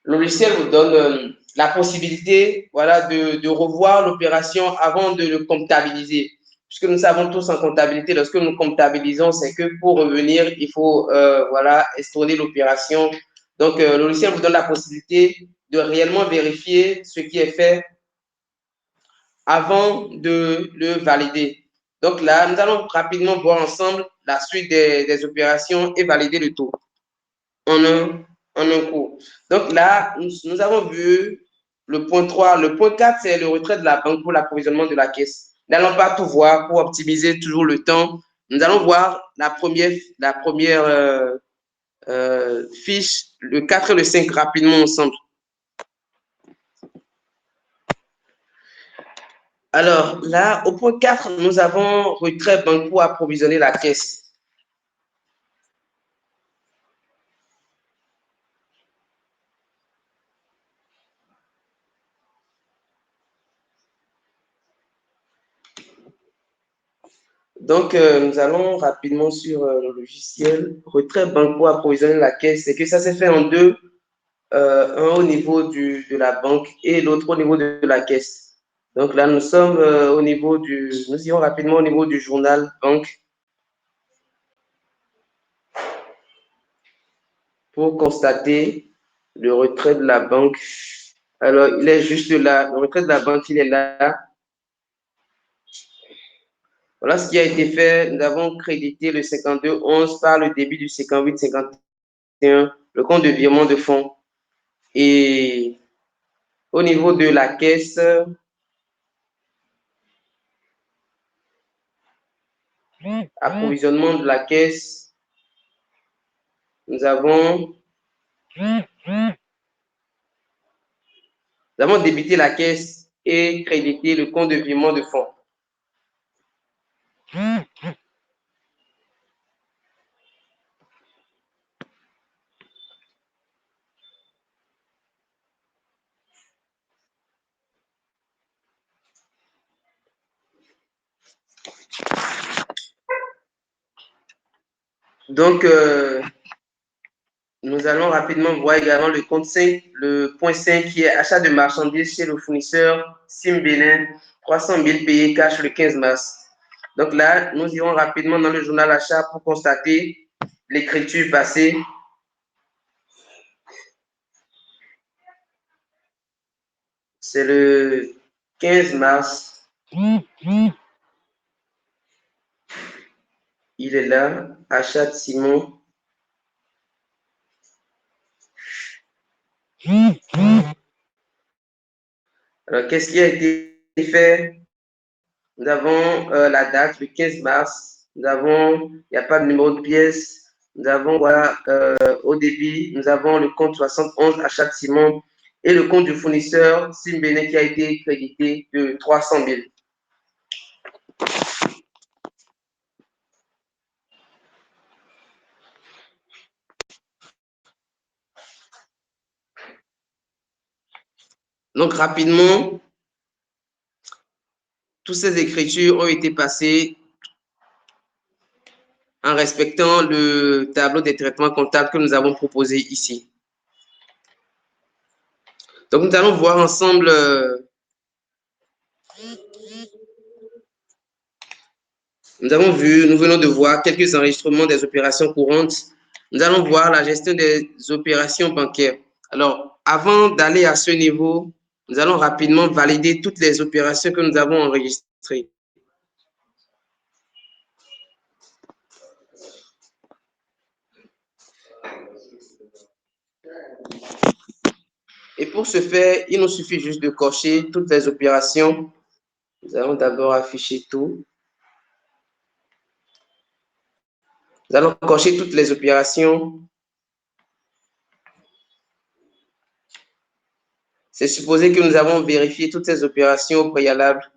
le logiciel vous donne la possibilité voilà, de revoir l'opération avant de le comptabiliser. Puisque nous savons tous en comptabilité, lorsque nous comptabilisons, c'est que pour revenir, il faut voilà, estomper l'opération. Donc, le logiciel vous donne la possibilité de réellement vérifier ce qui est fait avant de le valider. Donc là, nous allons rapidement voir ensemble la suite des opérations et valider le taux en un cours. Donc là, nous avons vu le point 3. Le point 4, c'est le retrait de la banque pour l'approvisionnement de la caisse. Nous n'allons pas tout voir pour optimiser toujours le temps. Nous allons voir la première fiche, le 4 et le 5 rapidement ensemble. Alors là, au point 4, nous avons retrait banque pour approvisionner la caisse. Donc, nous allons rapidement sur le logiciel. Retrait banque pour approvisionner la caisse, c'est que ça s'est fait en deux. Un au niveau de la banque et l'autre au niveau de la caisse. Donc là, nous sommes au niveau nous irons rapidement au niveau du journal banque. pour constater le retrait de la banque. Alors, il est juste là. Le retrait de la banque, il est là. Voilà ce qui a été fait. Nous avons crédité le 5211 par le débit du 5851, le compte de virement de fonds. Et au niveau de la caisse, approvisionnement de la caisse, nous avons débité la caisse et crédité le compte de virement de fonds. Donc, nous allons rapidement voir également le compte 5, le point 5 qui est achat de marchandises chez le fournisseur Sim Bénin, 300 000 payés cash le 15 mars. Donc là, nous irons rapidement dans le journal achat pour constater l'écriture passée. C'est le 15 mars. Il est là, achat de Simon. Alors, qu'est-ce qui a été fait? Nous avons la date, le 15 mars. Nous avons, il n'y a pas de numéro de pièce. Nous avons, voilà, au débit, nous avons le compte 71 achat de Simon et le compte du fournisseur Simbene qui a été crédité de 300 000. Donc, rapidement, toutes ces écritures ont été passées en respectant le tableau des traitements comptables que nous avons proposé ici. Donc, nous allons voir ensemble nous venons de voir quelques enregistrements des opérations courantes. Nous allons voir la gestion des opérations bancaires. Alors, avant d'aller à ce niveau, nous allons rapidement valider toutes les opérations que nous avons enregistrées. Et pour ce faire, il nous suffit juste de cocher toutes les opérations. Nous allons d'abord afficher tout. Nous allons cocher toutes les opérations. C'est supposé que nous avons vérifié toutes ces opérations au préalable.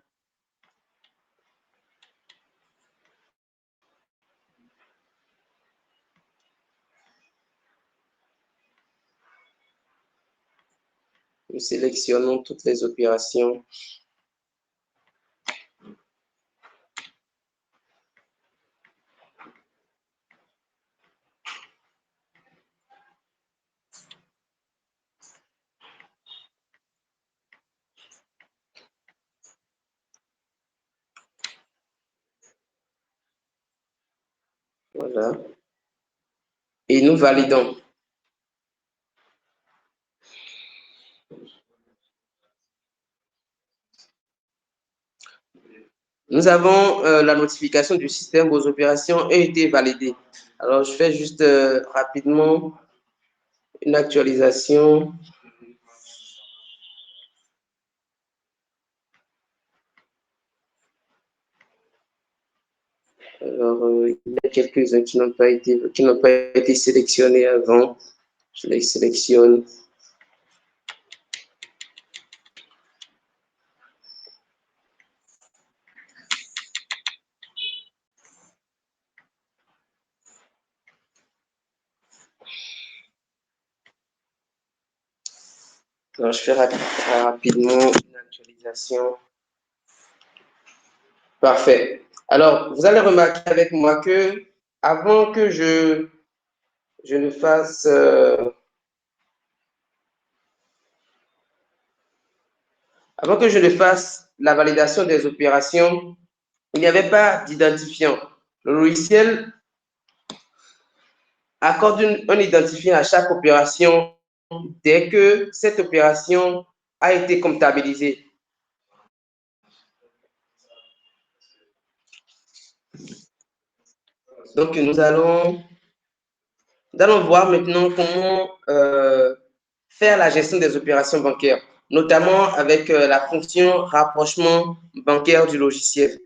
Nous sélectionnons toutes les opérations. Voilà. Et nous validons. Nous avons la notification du système, vos opérations ont été validées. Alors, je fais juste rapidement une actualisation. Alors, il y a quelques-uns qui n'ont pas été sélectionnés avant. Je les sélectionne. Alors, je fais rapidement une actualisation. Parfait. Alors, vous allez remarquer avec moi que avant que je ne fasse avant que je ne fasse la validation des opérations, il n'y avait pas d'identifiant. Le logiciel accorde un identifiant à chaque opération dès que cette opération a été comptabilisée. Donc, nous allons voir maintenant comment faire la gestion des opérations bancaires, notamment avec la fonction rapprochement bancaire du logiciel.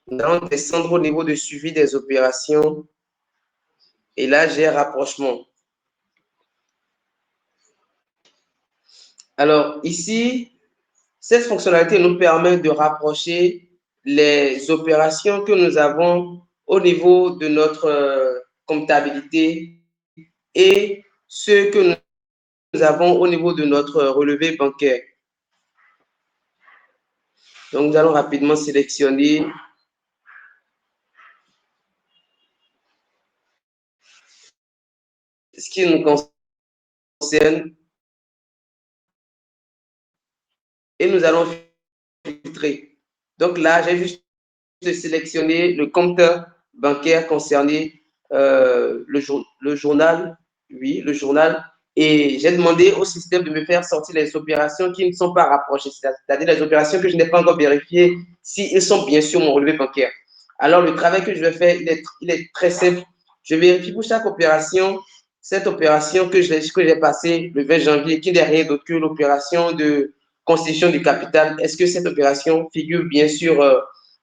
Nous allons descendre au niveau de suivi des opérations et là, j'ai rapprochement. Alors, ici, cette fonctionnalité nous permet de rapprocher les opérations que nous avons au niveau de notre comptabilité et ce que nous avons au niveau de notre relevé bancaire. Donc, nous allons rapidement sélectionner ce qui nous concerne et nous allons filtrer. Donc là, j'ai juste sélectionné le compte bancaire concerné, le journal, oui, le journal. Et j'ai demandé au système de me faire sortir les opérations qui ne sont pas rapprochées, c'est-à-dire les opérations que je n'ai pas encore vérifiées s'ils sont bien sur mon relevé bancaire. Alors, le travail que je vais faire, il est très simple. Je vérifie pour chaque opération, cette opération que j'ai passée le 20 janvier, qui n'est rien d'autre que l'opération de constitution du capital. Est-ce que cette opération figure bien sûr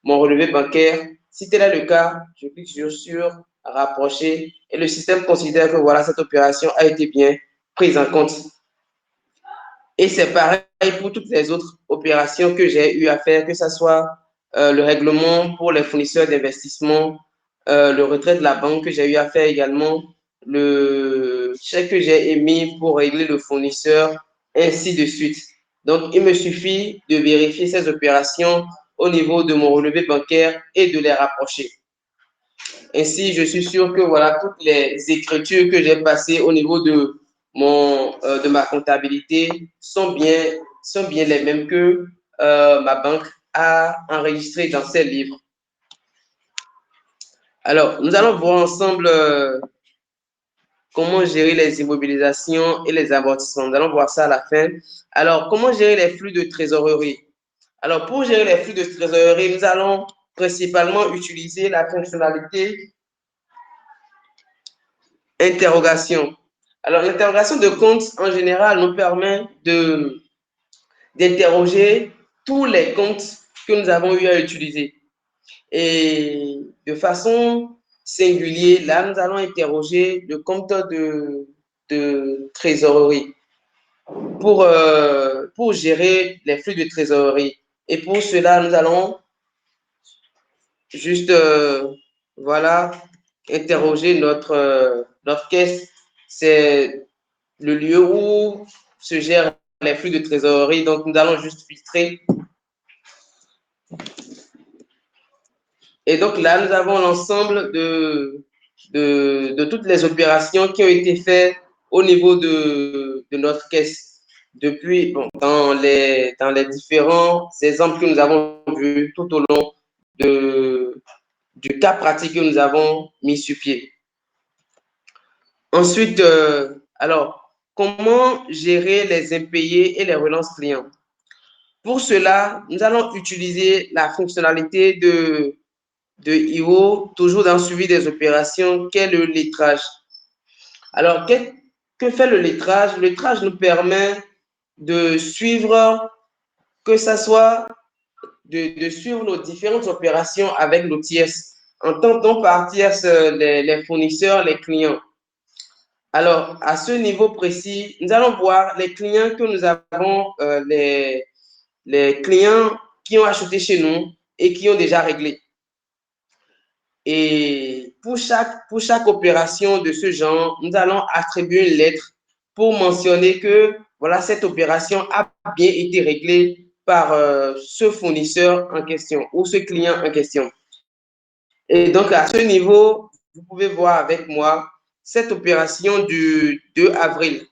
mon relevé bancaire? Si tel est le cas, je clique sur rapprocher et le système considère que voilà, cette opération a été bien prise en compte. Et c'est pareil pour toutes les autres opérations que j'ai eu à faire, que ce soit le règlement pour les fournisseurs d'investissement, le retrait de la banque que j'ai eu à faire également, le chèque que j'ai émis pour régler le fournisseur, ainsi de suite. Donc, il me suffit de vérifier ces opérations au niveau de mon relevé bancaire et de les rapprocher. Ainsi, je suis sûr que voilà, toutes les écritures que j'ai passées au niveau de ma comptabilité sont bien les mêmes que ma banque a enregistrées dans ses livres. Alors, nous allons voir ensemble comment gérer les immobilisations et les amortissements. Nous allons voir ça à la fin. Alors, comment gérer les flux de trésorerie? Alors, pour gérer les flux de trésorerie, nous allons principalement utiliser la fonctionnalité interrogation. Alors, l'interrogation de compte, en général, nous permet d'interroger tous les comptes que nous avons eu à utiliser. Et de façon singulière, là, nous allons interroger le compte de trésorerie pour gérer les flux de trésorerie. Et pour cela, nous allons juste, voilà, interroger notre caisse. C'est le lieu où se gèrent les flux de trésorerie. Donc, nous allons juste filtrer. Et donc, là, nous avons l'ensemble de toutes les opérations qui ont été faites au niveau de notre caisse. Depuis, bon, dans les différents exemples que nous avons vus tout au long du cas pratique que nous avons mis sur pied. Ensuite, alors, comment gérer les impayés et les relances clients? Pour cela, nous allons utiliser la fonctionnalité de IO, toujours dans le suivi des opérations, qu'est le lettrage. Alors, que fait le lettrage? Le lettrage nous permet de suivre, que ce soit de suivre nos différentes opérations avec nos tiers. Entendons par tiers les fournisseurs, les clients. Alors, à ce niveau précis, nous allons voir les clients que nous avons, les clients qui ont acheté chez nous et qui ont déjà réglé. Et pour chaque opération de ce genre, nous allons attribuer une lettre pour mentionner que voilà, cette opération a bien été réglée par ce fournisseur en question ou ce client en question. Et donc, à ce niveau, vous pouvez voir avec moi cette opération du 2 avril.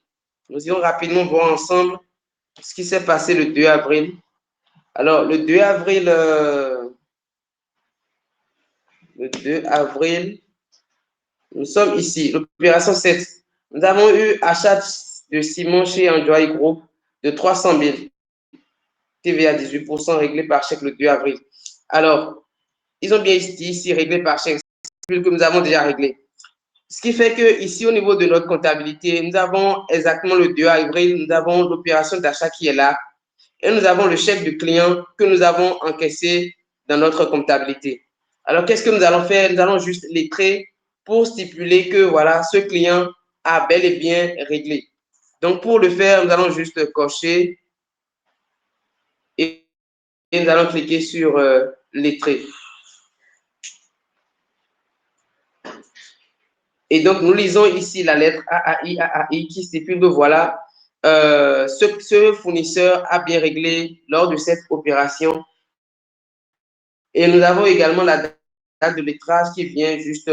Nous allons rapidement voir ensemble ce qui s'est passé le 2 avril. Alors, le 2 avril, Nous sommes ici, l'opération 7. Nous avons eu achat de ciment chez Enjoy Group de 300 000. TVA 18% réglé par chèque le 2 avril. Alors, ils ont bien ici réglé par chèque, plus que nous avons déjà réglé. Ce qui fait que ici, au niveau de notre comptabilité, nous avons exactement le 2 avril, nous avons l'opération d'achat qui est là et nous avons le chèque du client que nous avons encaissé dans notre comptabilité. Alors, qu'est-ce que nous allons faire? Nous allons juste lettrer pour stipuler que voilà, ce client a bel et bien réglé. Donc, pour le faire, nous allons juste cocher et nous allons cliquer sur lettrer. Et donc, nous lisons ici la lettre AAI qui stipule que voilà, ce fournisseur a bien réglé lors de cette opération. Et nous avons également la date de lettrage qui vient juste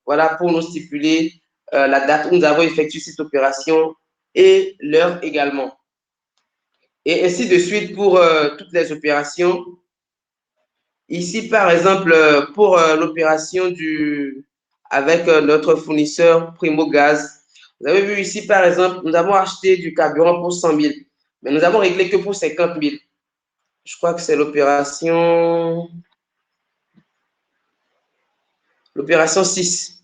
voilà, pour nous stipuler la date où nous avons effectué cette opération et l'heure également. Et ainsi de suite pour toutes les opérations. Ici, par exemple, pour l'opération avec notre fournisseur Primo Gaz, vous avez vu ici, par exemple, nous avons acheté du carburant pour 100 000, mais nous avons réglé que pour 50 000. Je crois que c'est l'opération 6.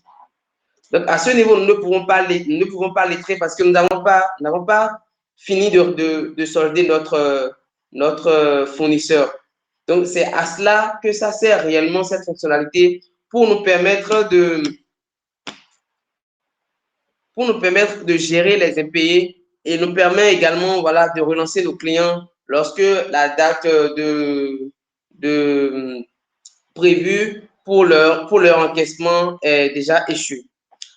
Donc, à ce niveau, nous ne pouvons pas lettrer parce que nous n'avons pas fini de solder notre fournisseur. Donc, c'est à cela que ça sert réellement cette fonctionnalité pour nous permettre de gérer les impayés et nous permet également voilà, de relancer nos clients lorsque la date de prévue pour leur encaissement est déjà échue.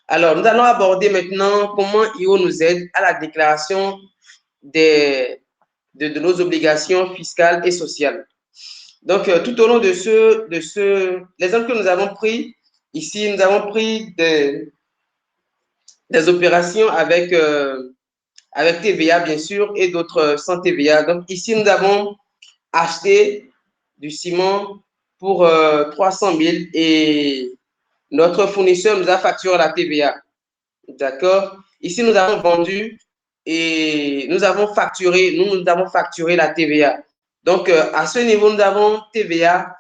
Alors, nous allons aborder maintenant comment IO nous aide à la déclaration de nos obligations fiscales et sociales. Donc, tout au long l'exemple que nous avons pris, ici, nous avons pris des opérations avec TVA, bien sûr, et d'autres sans TVA. Donc, ici, nous avons acheté du ciment pour 300 000 et notre fournisseur nous a facturé la TVA. D'accord? Ici, nous avons vendu et nous avons facturé la TVA. Donc, à ce niveau, nous avons TVA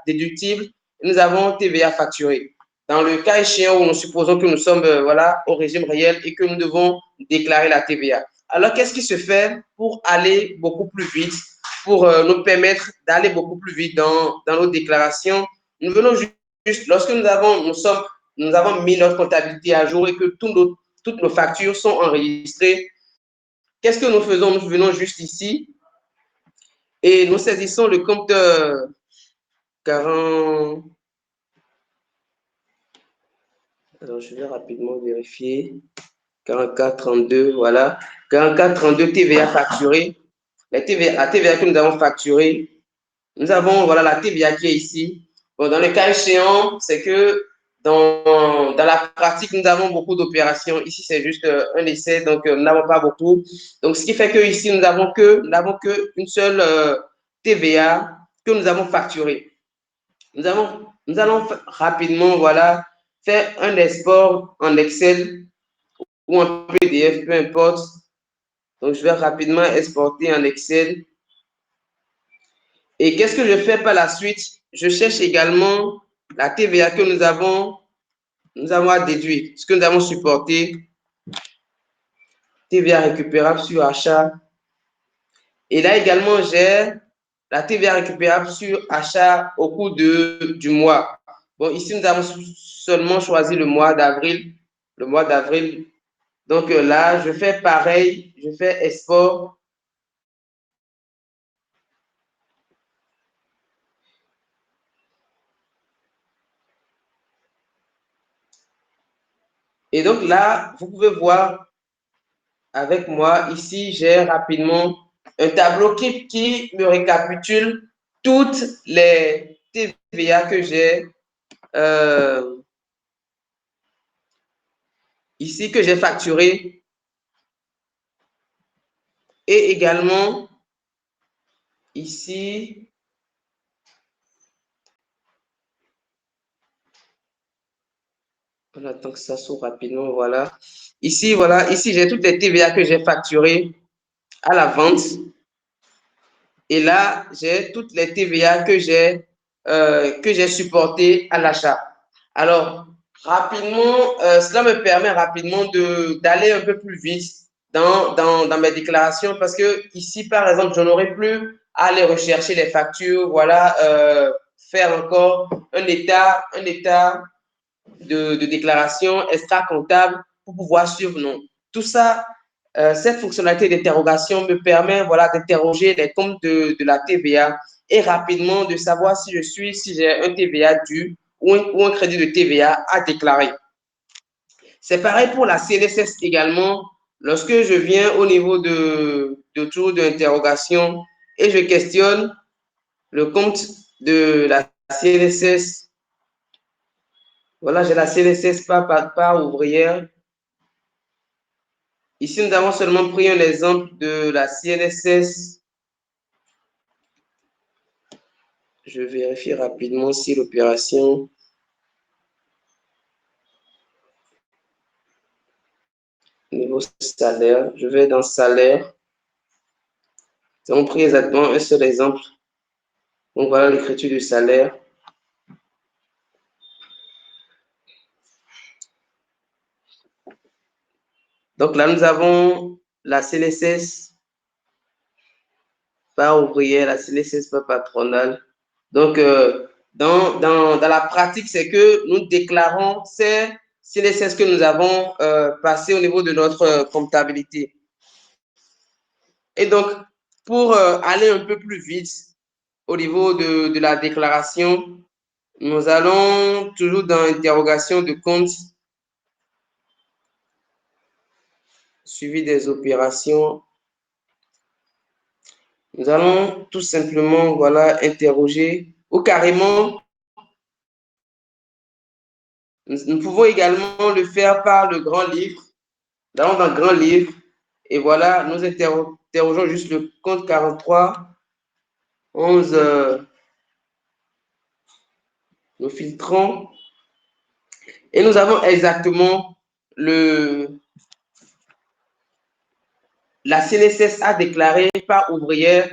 déductible, nous avons TVA facturé. Dans le cas échéant où nous supposons que nous sommes voilà, au régime réel et que nous devons déclarer la TVA. Alors, qu'est-ce qui se fait pour aller beaucoup plus vite, pour nous permettre d'aller beaucoup plus vite dans nos déclarations? Nous venons juste, lorsque nous avons mis notre comptabilité à jour et que toutes nos factures sont enregistrées, qu'est-ce que nous faisons? Nous venons juste ici et nous saisissons le compte 40. Alors, je vais rapidement vérifier. 4432, voilà. 4432 TVA facturé. La TVA que nous avons facturée, nous avons voilà, la TVA qui est ici. Bon, dans le cas échéant, c'est que dans la pratique, nous avons beaucoup d'opérations. Ici, c'est juste un essai, donc nous n'avons pas beaucoup. Donc, ce qui fait que ici, nous n'avons qu'une seule TVA que nous avons facturée. Nous allons rapidement voilà, faire un export en Excel ou en PDF, peu importe. Donc, je vais rapidement exporter en Excel. Et qu'est-ce que je fais par la suite? Je cherche également la TVA que nous avons à déduire, ce que nous avons supporté, TVA récupérable sur achat. Et là également, j'ai la TVA récupérable sur achat au cours du mois. Bon, ici, nous avons seulement choisi le mois d'avril. Le mois d'avril. Donc là, je fais pareil, je fais export. Et donc là, vous pouvez voir avec moi, ici, j'ai rapidement un tableau qui me récapitule toutes les TVA que j'ai ici, que j'ai facturé et également ici, On attend que ça s'ouvre rapidement, voilà. Ici, voilà, ici, j'ai toutes les TVA que j'ai facturées à la vente. Et là, j'ai toutes les TVA que j'ai supportées à l'achat. Alors, rapidement, cela me permet rapidement d'aller un peu plus vite dans mes déclarations parce que ici, par exemple, je n'aurai plus à aller rechercher les factures, voilà, faire encore un état de déclaration extra-comptable pour pouvoir suivre. Non. Tout ça, cette fonctionnalité d'interrogation me permet voilà, d'interroger les comptes de la TVA et rapidement de savoir si j'ai un TVA dû ou un crédit de TVA à déclarer. C'est pareil pour la CNSS également. Lorsque je viens au niveau de tour d'interrogation et je questionne le compte de la CNSS, voilà, j'ai la CNSS par ouvrière. Ici, nous avons seulement pris un exemple de la CNSS. Je vérifie rapidement si l'opération niveau salaire. Je vais dans salaire. Nous avons pris exactement un seul exemple. Donc voilà l'écriture du salaire. Donc là, nous avons la CNSS par ouvrière, la CNSS par patronale. Donc, dans la pratique, c'est que nous déclarons ces CNSS que nous avons passé au niveau de notre comptabilité. Et donc, pour aller un peu plus vite au niveau de la déclaration, nous allons toujours dans interrogation de compte, suivi des opérations. Nous allons tout simplement voilà, interroger ou carrément, nous pouvons également le faire par le grand livre. Nous allons dans le grand livre et voilà, nous interrogeons juste le compte 43, 11, nous filtrons et nous avons exactement la CNSS a déclaré par ouvrière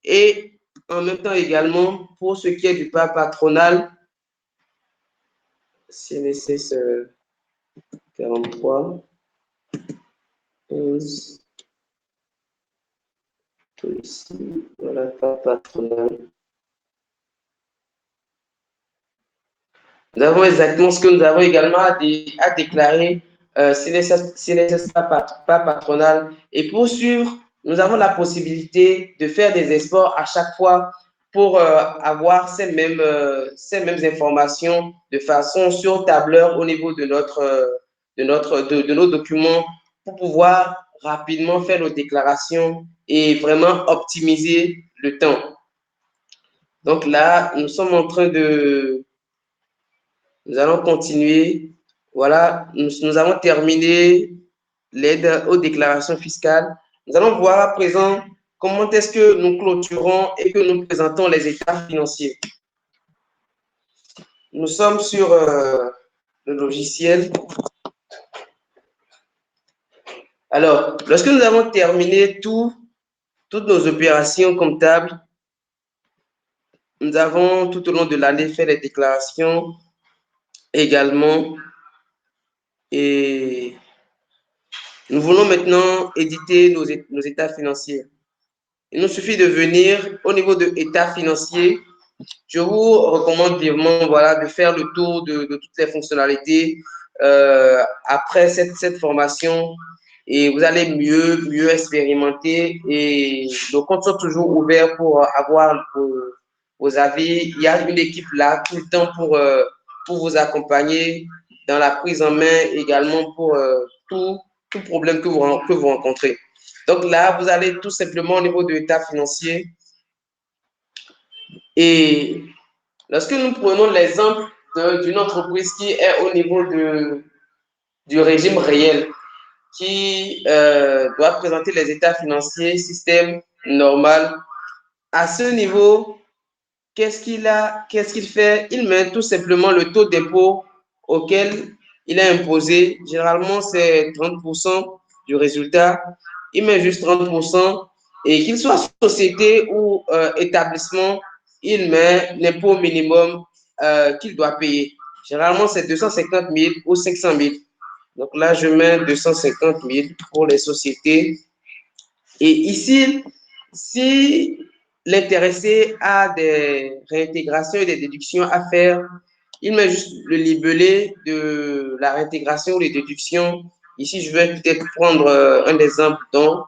et en même temps également pour ce qui est du pas patronal, CNSS 43, 11, tout ici, voilà, pas patronal. Nous avons exactement ce que nous avons également à déclarer CNSS pas patronal. Et pour suivre, nous avons la possibilité de faire des exports à chaque fois pour avoir ces mêmes informations de façon sur tableur au niveau de nos documents pour pouvoir rapidement faire nos déclarations et vraiment optimiser le temps. Donc là, nous sommes en train nous allons continuer. Voilà, nous avons terminé l'aide aux déclarations fiscales. Nous allons voir à présent comment est-ce que nous clôturons et que nous présentons les états financiers. Nous sommes sur le logiciel. Alors, lorsque nous avons terminé toutes nos opérations comptables, nous avons tout au long de l'année fait les déclarations également et nous voulons maintenant éditer nos états financiers. Il nous suffit de venir au niveau de état financier. Je vous recommande vivement voilà, de faire le tour de toutes les fonctionnalités après cette formation et vous allez mieux expérimenter et nos comptes sont toujours ouverts pour avoir vos avis. Il y a une équipe là tout le temps pour vous accompagner dans la prise en main également pour tout problème que vous rencontrez. Donc là, vous allez tout simplement au niveau de l'état financier et lorsque nous prenons l'exemple d'une entreprise qui est au niveau du régime réel, qui doit présenter les états financiers, système normal, à ce niveau, qu'est-ce qu'il fait? Il met tout simplement le taux d'impôt auquel il est imposé. Généralement, c'est 30% du résultat. Il met juste 30%. Et qu'il soit société ou établissement, il met l'impôt minimum qu'il doit payer. Généralement, c'est 250 000 ou 500 000. Donc là, je mets 250 000 pour les sociétés. Et ici, si l'intéressé a des réintégrations et des déductions à faire, il met juste le libellé de la réintégration ou les déductions. Ici, je vais peut-être prendre un exemple dont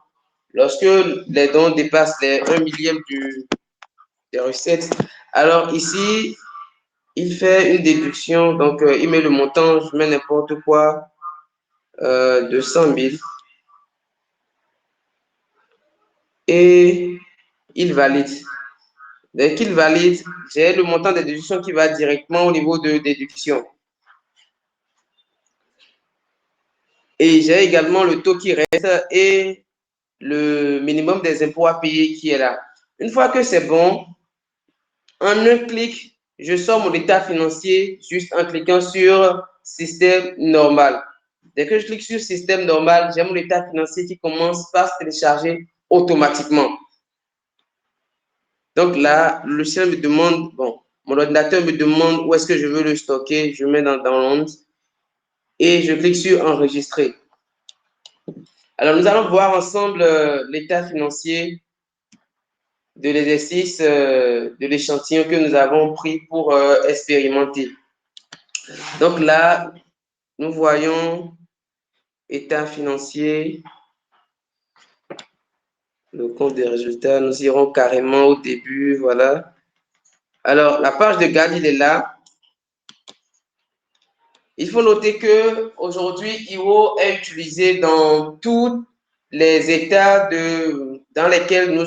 lorsque les dons dépassent les 1 millième des recettes, alors ici, il fait une déduction, donc il met le montant, je mets n'importe quoi, 200 000 et il valide. Dès qu'il valide, j'ai le montant des déductions qui va directement au niveau de déduction. Et j'ai également le taux qui reste et le minimum des impôts à payer qui est là. Une fois que c'est bon, en un clic, je sors mon état financier juste en cliquant sur système normal. Dès que je clique sur système normal, j'ai mon état financier qui commence par se télécharger automatiquement. Donc là, le logiciel me demande, bon, mon ordinateur me demande où est-ce que je veux le stocker. Je mets dans Download et je clique sur enregistrer. Alors, nous allons voir ensemble l'état financier de l'exercice de l'échantillon que nous avons pris pour expérimenter. Donc là, nous voyons état financier, le compte des résultats. Nous irons carrément au début, voilà. Alors, la page de garde, il est là. Il faut noter que aujourd'hui, IO est utilisé dans tous les états dans lesquels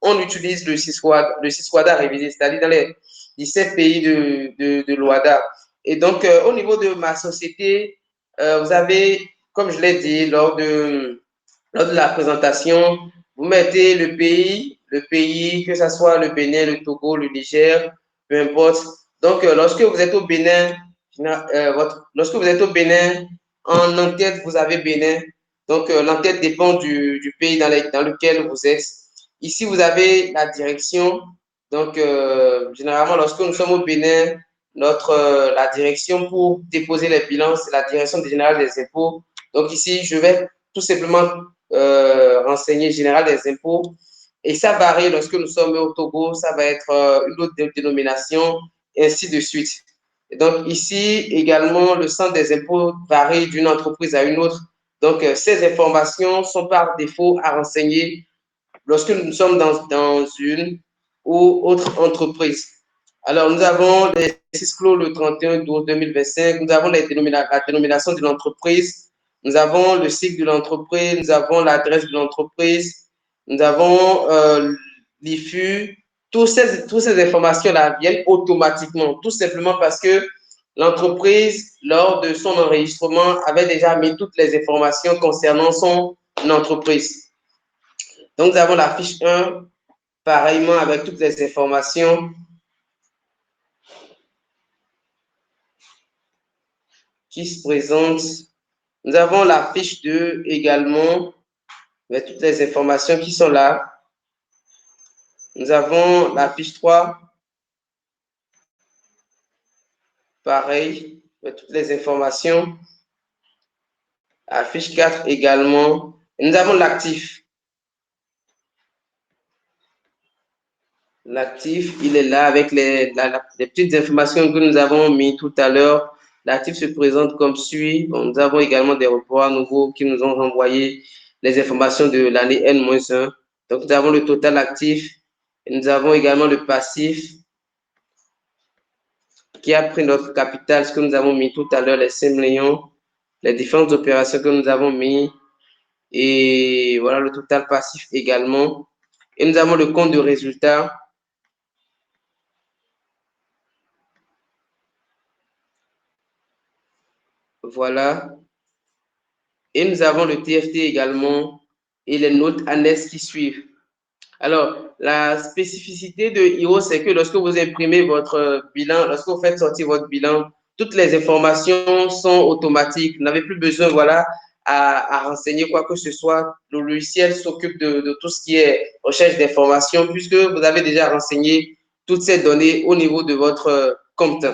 on utilise le CISWADA révisé, c'est-à-dire dans les 17 pays de l'OADA. Et donc, au niveau de ma société, vous avez, comme je l'ai dit lors de la présentation, vous mettez le pays, que ce soit le Bénin, le Togo, le Niger, peu importe. Donc, lorsque vous êtes au Bénin, lorsque vous êtes au Bénin, en en-tête, vous avez Bénin. Donc, l'en-tête dépend du pays dans lequel vous êtes. Ici, vous avez la direction. Donc, généralement, lorsque nous sommes au Bénin, la direction pour déposer les bilans, c'est la direction générale des impôts. Donc, ici, je vais tout simplement renseigner général des impôts. Et ça varie lorsque nous sommes au Togo, ça va être une autre dénomination, et ainsi de suite. Et donc, ici, également, le centre des impôts varie d'une entreprise à une autre. Donc, ces informations sont par défaut à renseigner lorsque nous sommes dans une ou autre entreprise. Alors, nous avons les clos le 31/12/2025, nous avons la dénomination de l'entreprise, nous avons le cycle de l'entreprise, nous avons l'adresse de l'entreprise, nous avons l'IFU. Toutes ces informations-là viennent automatiquement, tout simplement parce que l'entreprise, lors de son enregistrement, avait déjà mis toutes les informations concernant son entreprise. Donc, nous avons la fiche 1, pareillement avec toutes les informations qui se présentent. Nous avons la fiche 2 également, avec toutes les informations qui sont là. Nous avons la fiche 3, pareil, avec toutes les informations. La fiche 4 également. Et nous avons l'actif. L'actif, il est là avec les petites informations que nous avons mis tout à l'heure. L'actif se présente comme suit. Bon, nous avons également des reports nouveaux qui nous ont renvoyé les informations de l'année N-1. Donc, nous avons le total actif. Et nous avons également le passif qui a pris notre capital, ce que nous avons mis tout à l'heure, les 5 millions, les différentes opérations que nous avons mis. Et voilà le total passif également. Et nous avons le compte de résultat. Voilà. Et nous avons le TFT également et les notes annexes qui suivent. Alors, la spécificité de IO, c'est que lorsque vous imprimez votre bilan, lorsque vous faites sortir votre bilan, toutes les informations sont automatiques. Vous n'avez plus besoin, voilà, à renseigner quoi que ce soit. Le logiciel s'occupe de tout ce qui est recherche d'informations puisque vous avez déjà renseigné toutes ces données au niveau de votre compte.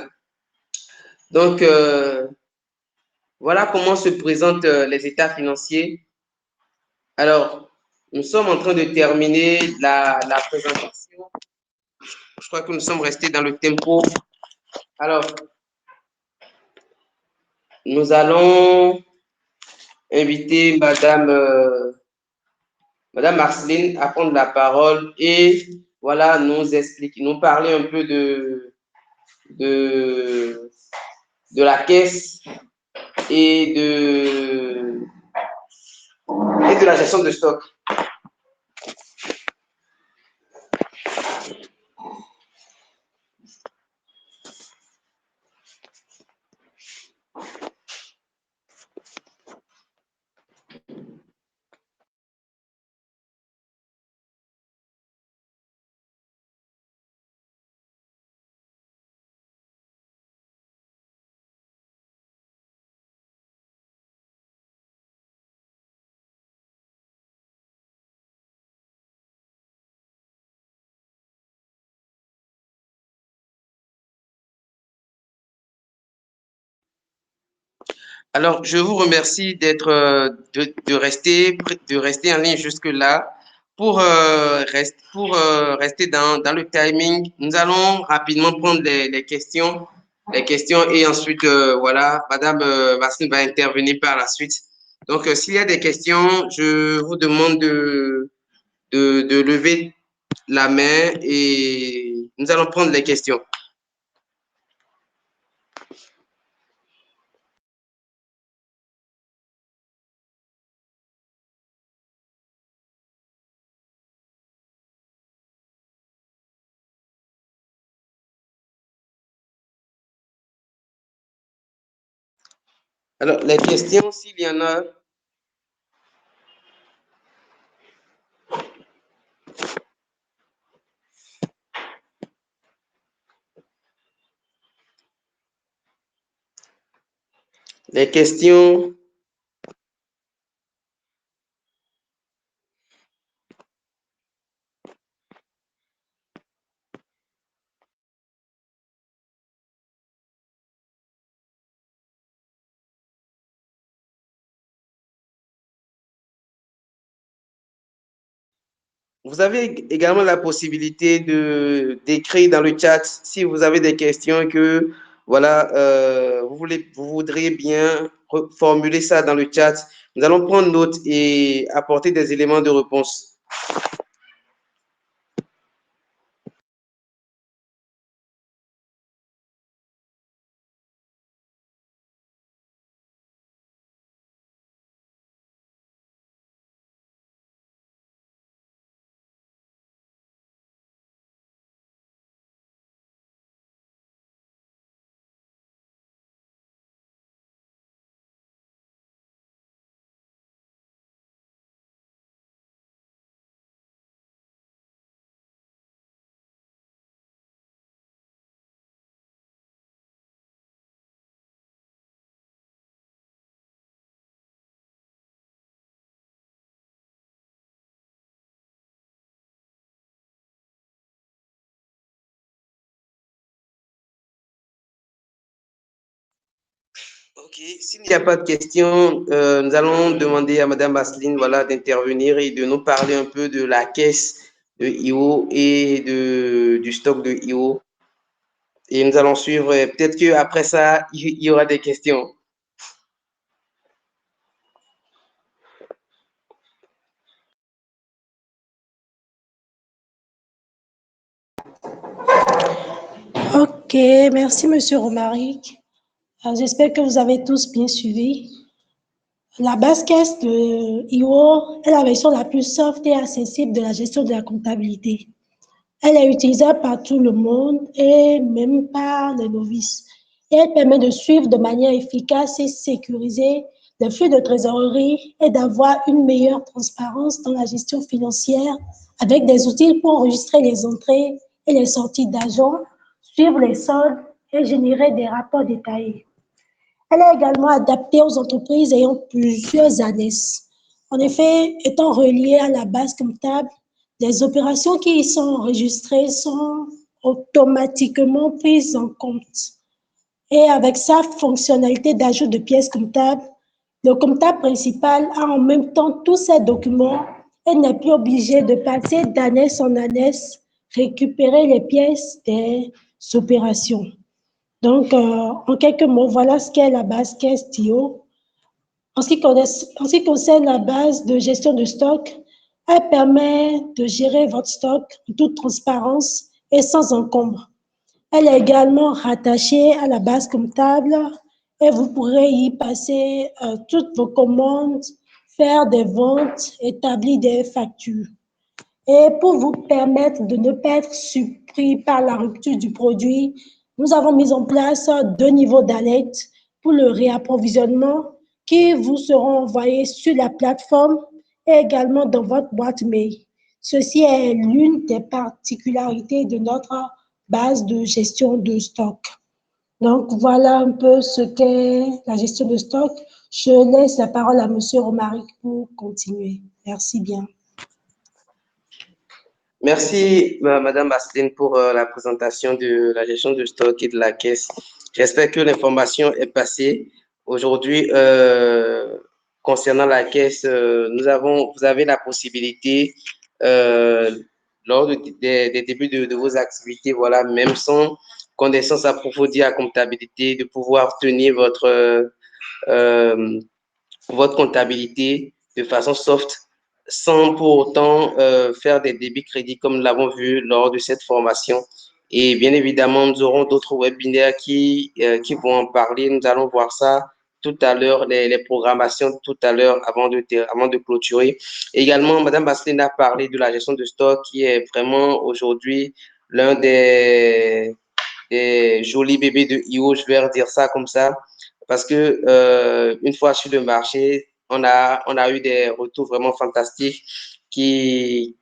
Donc, voilà comment se présentent les états financiers. Alors, nous sommes en train de terminer la présentation. Je crois que nous sommes restés dans le tempo. Alors, nous allons inviter Madame Marceline à prendre la parole et voilà, nous expliquer, nous parler un peu de, de la caisse et et de la gestion de stock. Alors, je vous remercie de rester en ligne jusque-là. Pour rester dans le timing, nous allons rapidement prendre les questions et ensuite, voilà, Madame Marceline va intervenir par la suite. Donc, s'il y a des questions, je vous demande de lever la main et nous allons prendre les questions. Alors, les questions, s'il y en a, les questions. Vous avez également la possibilité de d'écrire dans le chat si vous avez des questions que voilà vous voudriez bien formuler ça dans le chat. Nous allons prendre note et apporter des éléments de réponse. Ok, s'il n'y a pas de questions, nous allons demander à Madame Asseline voilà, d'intervenir et de nous parler un peu de la caisse de IO et du stock de IO. Et nous allons suivre. Peut-être qu'après ça, il y aura des questions. Ok, merci Monsieur Romaric. J'espère que vous avez tous bien suivi. La base caisse de IO est la version la plus soft et accessible de la gestion de la comptabilité. Elle est utilisable par tout le monde et même par les novices. Et elle permet de suivre de manière efficace et sécurisée les flux de trésorerie et d'avoir une meilleure transparence dans la gestion financière avec des outils pour enregistrer les entrées et les sorties d'argent, suivre les soldes et générer des rapports détaillés. Elle est également adaptée aux entreprises ayant plusieurs annexes. En effet, étant reliée à la base comptable, les opérations qui y sont enregistrées sont automatiquement prises en compte. Et avec sa fonctionnalité d'ajout de pièces comptables, le comptable principal a en même temps tous ses documents et n'est plus obligé de passer d'annexe en annexe, récupérer les pièces des opérations. Donc, en quelques mots, voilà ce qu'est la base caisse TIO. En ce qui concerne la base de gestion de stock, elle permet de gérer votre stock en toute transparence et sans encombre. Elle est également rattachée à la base comptable et vous pourrez y passer toutes vos commandes, faire des ventes, établir des factures. Et pour vous permettre de ne pas être surpris par la rupture du produit, nous avons mis en place 2 niveaux d'alerte pour le réapprovisionnement qui vous seront envoyés sur la plateforme et également dans votre boîte mail. Ceci est l'une des particularités de notre base de gestion de stock. Donc, voilà un peu ce qu'est la gestion de stock. Je laisse la parole à Monsieur Romaric pour continuer. Merci bien. Merci, Madame Asseline, pour la présentation de la gestion de stock et de la caisse. J'espère que l'information est passée. Aujourd'hui, concernant la caisse, vous avez la possibilité, euh, lors des débuts de vos activités, voilà, même sans connaissance approfondie à comptabilité, de pouvoir tenir euh, votre comptabilité de façon soft sans pour autant faire des débits crédits comme nous l'avons vu lors de cette formation. Et bien évidemment, nous aurons d'autres webinaires qui vont en parler. Nous allons voir ça tout à l'heure, les programmations tout à l'heure avant de clôturer. Également, Madame Basseline a parlé de la gestion de stock qui est vraiment aujourd'hui l'un des jolis bébés de IO, je vais dire ça comme ça, parce que une fois sur le marché, on a eu des retours vraiment fantastiques qui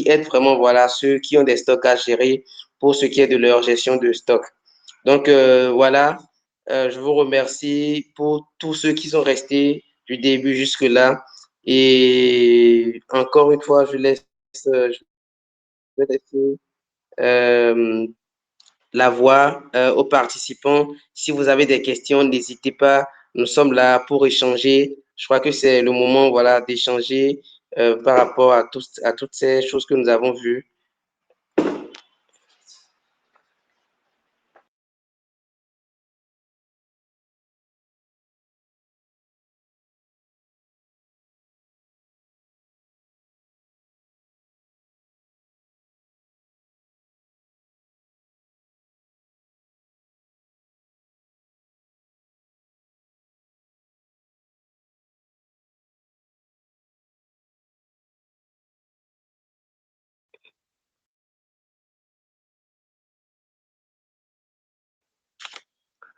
aident vraiment voilà, ceux qui ont des stocks à gérer pour ce qui est de leur gestion de stock. Donc voilà, je vous remercie pour tous ceux qui sont restés du début jusque-là. Et encore une fois, je vais laisser euh, la voix aux participants. Si vous avez des questions, n'hésitez pas. Nous sommes là pour échanger. Je crois que c'est le moment, voilà, d'échanger par rapport à toutes ces choses que nous avons vues.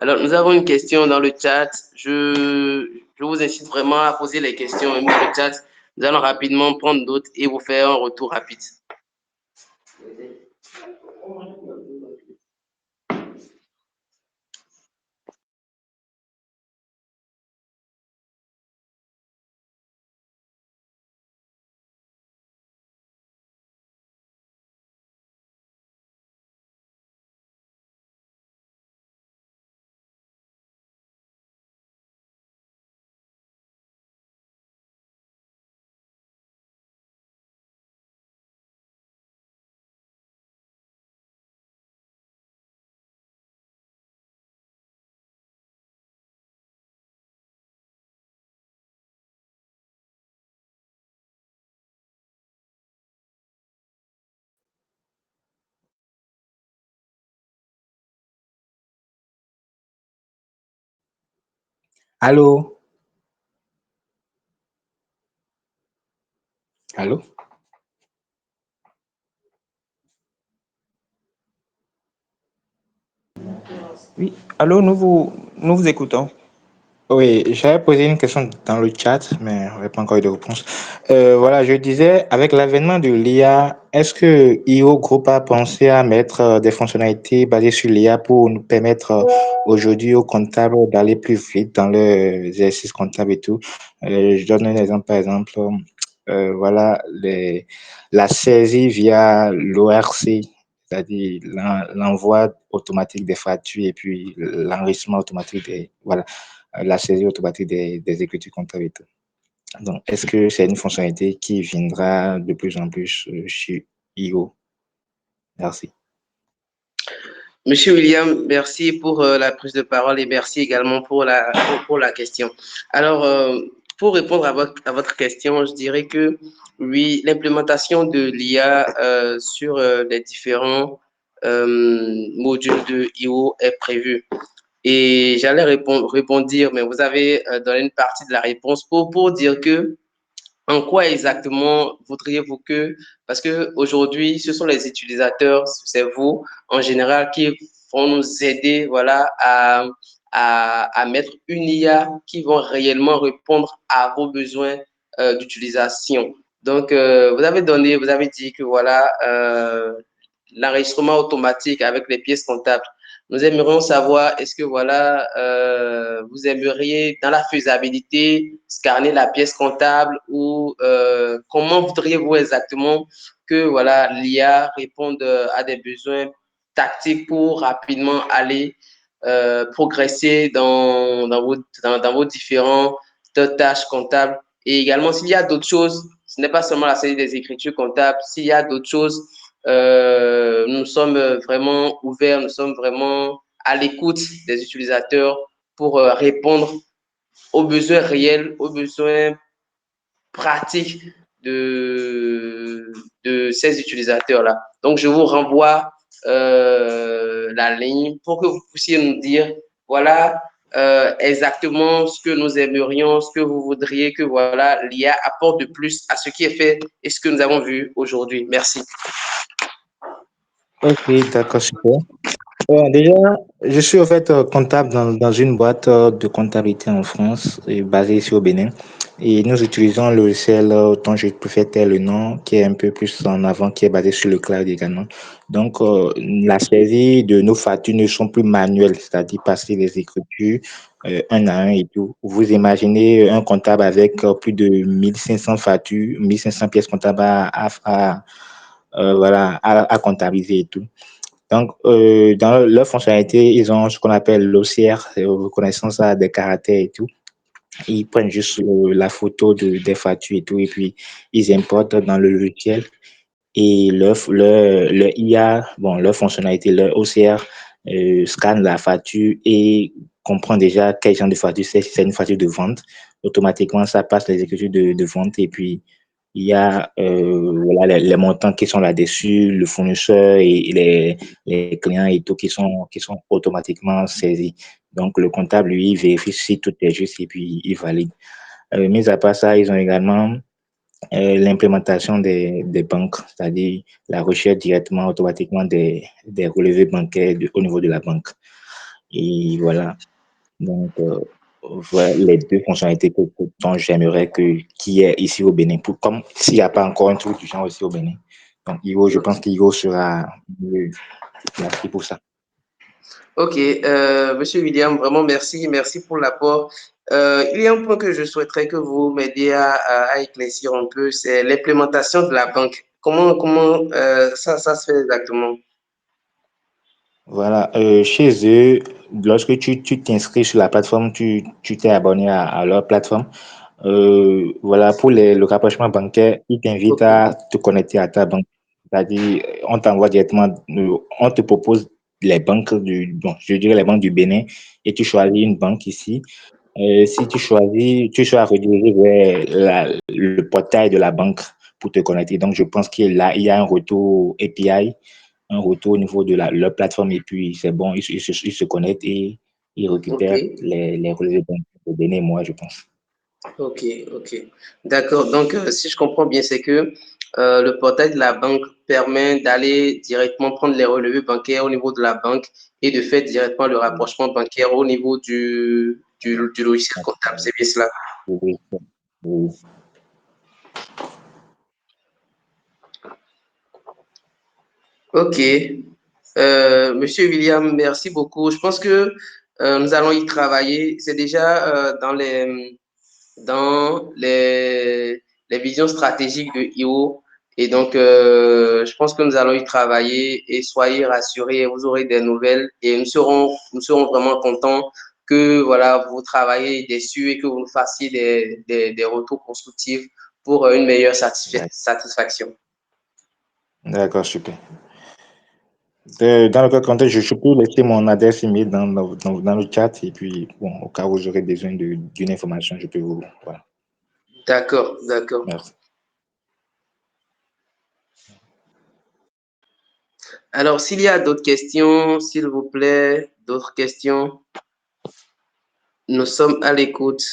Alors, nous avons une question dans le chat. Je vous incite vraiment à poser les questions même dans le chat. Nous allons rapidement prendre d'autres et vous faire un retour rapide. Allô? Allô? Oui, allô, nous vous écoutons. Oui, j'avais posé une question dans le chat, mais on n'avait pas encore eu de réponse. Voilà, je disais, avec l'avènement de l'IA, est-ce que IO Group a pensé à mettre des fonctionnalités basées sur l'IA pour nous permettre aujourd'hui aux comptables d'aller plus vite dans les exercices comptables et tout? Je donne un exemple, par exemple, voilà, la saisie via l'ORC, c'est-à-dire l'envoi automatique des factures et puis l'enregistrement automatique des, voilà, la saisie automatique des écritures comptables et tout. Donc, est-ce que c'est une fonctionnalité qui viendra de plus en plus chez IO? Merci. Monsieur William, merci pour la prise de parole et merci également pour la question. Alors, pour répondre à votre question, je dirais que oui, l'implémentation de l'IA sur les différents modules de IO est prévue. Et j'allais répondre, mais vous avez donné une partie de la réponse pour dire que en quoi exactement voudriez-vous que, parce que aujourd'hui, ce sont les utilisateurs, c'est vous en général qui vont nous aider, voilà, à mettre une IA qui vont réellement répondre à vos besoins d'utilisation. Donc, vous avez dit que voilà, l'enregistrement automatique avec les pièces comptables. Nous aimerions savoir, est-ce que voilà, vous aimeriez dans la faisabilité scanner la pièce comptable ou comment voudriez-vous exactement que voilà l'IA réponde à des besoins tactiques pour rapidement aller progresser dans vos différentes tâches comptables et également s'il y a d'autres choses, ce n'est pas seulement la série des écritures comptables, s'il y a d'autres choses nous sommes vraiment ouverts, nous sommes vraiment à l'écoute des utilisateurs pour répondre aux besoins réels, aux besoins pratiques de ces utilisateurs-là. Donc, je vous renvoie la ligne pour que vous puissiez nous dire, voilà, exactement ce que nous aimerions, ce que vous voudriez que voilà l'IA apporte de plus à ce qui est fait et ce que nous avons vu aujourd'hui. Merci. Ok, d'accord, super. Déjà, je suis en fait comptable dans une boîte de comptabilité en France, basée ici au Bénin. Et nous utilisons un logiciel dont je préfère taire le nom, qui est un peu plus en avant, qui est basé sur le cloud également. Donc, la saisie de nos factures ne sont plus manuelles, c'est-à-dire passer les écritures un à un et tout. Vous imaginez un comptable avec plus de 1500 factures, 1500 pièces comptables voilà, à comptabiliser et tout. Donc, dans leur fonctionnalité, ils ont ce qu'on appelle l'OCR, reconnaissance des caractères et tout. Ils prennent juste la photo des factures et tout, et puis ils importent dans le logiciel. Et leur IA, bon, leur fonctionnalité, leur OCR, scanne la facture et comprend déjà quel genre de facture c'est, si c'est une facture de vente. Automatiquement, ça passe les écritures de vente et puis il y a voilà, les montants qui sont là-dessus, le fournisseur et les clients et tout qui sont automatiquement saisis. Donc, le comptable, lui, vérifie si tout est juste et puis il valide. Mis à part ça, ils ont également l'implémentation des banques, c'est-à-dire la recherche directement, automatiquement des relevés bancaires au niveau de la banque. Et voilà. Donc, voilà les deux fonctionnalités dont j'aimerais qu'il y ait ici au Bénin, comme s'il n'y a pas encore un truc du genre ici au Bénin. Donc, Ivo, je pense qu'Ivo sera mieux placé pour ça. Ok, Monsieur William, vraiment merci, merci pour l'apport. Il y a un point que je souhaiterais que vous m'aidiez à éclaircir un peu, c'est l'implémentation de la banque. Comment ça se fait exactement? Voilà, chez eux, lorsque tu t'inscris sur la plateforme, tu t'es abonné à leur plateforme. Voilà, pour le rapprochement bancaire, ils t'invitent Ok, à te connecter à ta banque. C'est-à-dire, on t'envoie directement, on te propose les banques bon, je dirais les banques du Bénin, et tu choisis une banque ici. Si tu choisis, tu seras redirigé vers le portail de la banque pour te connecter. Donc, je pense qu'il il y a un retour API, un retour au niveau de leur plateforme, et puis c'est bon, ils se connectent et ils ok, récupèrent les relevés bancaires de Bénin, moi, je pense. ok, ok. D'accord. Donc, si je comprends bien, c'est que le portail de la banque permet d'aller directement prendre les relevés bancaires au niveau de la banque et de faire directement le rapprochement bancaire au niveau du logiciel comptable, c'est bien cela? Oui, oui. Ok. Monsieur William, merci beaucoup. Je pense que nous allons y travailler. C'est déjà dans les visions stratégiques de IO. Et donc, je pense que nous allons y travailler et soyez rassurés, vous aurez des nouvelles et nous serons vraiment contents que voilà, vous travaillez dessus et que vous nous fassiez des retours constructifs pour une meilleure satisfaction. D'accord, super. Dans le cas contraire, je peux laisser mon adresse email dans le chat et puis, bon, au cas où j'aurai besoin d'une information, je peux vous. Voilà. D'accord, d'accord. Merci. Alors, s'il y a d'autres questions, s'il vous plaît, d'autres questions, nous sommes à l'écoute.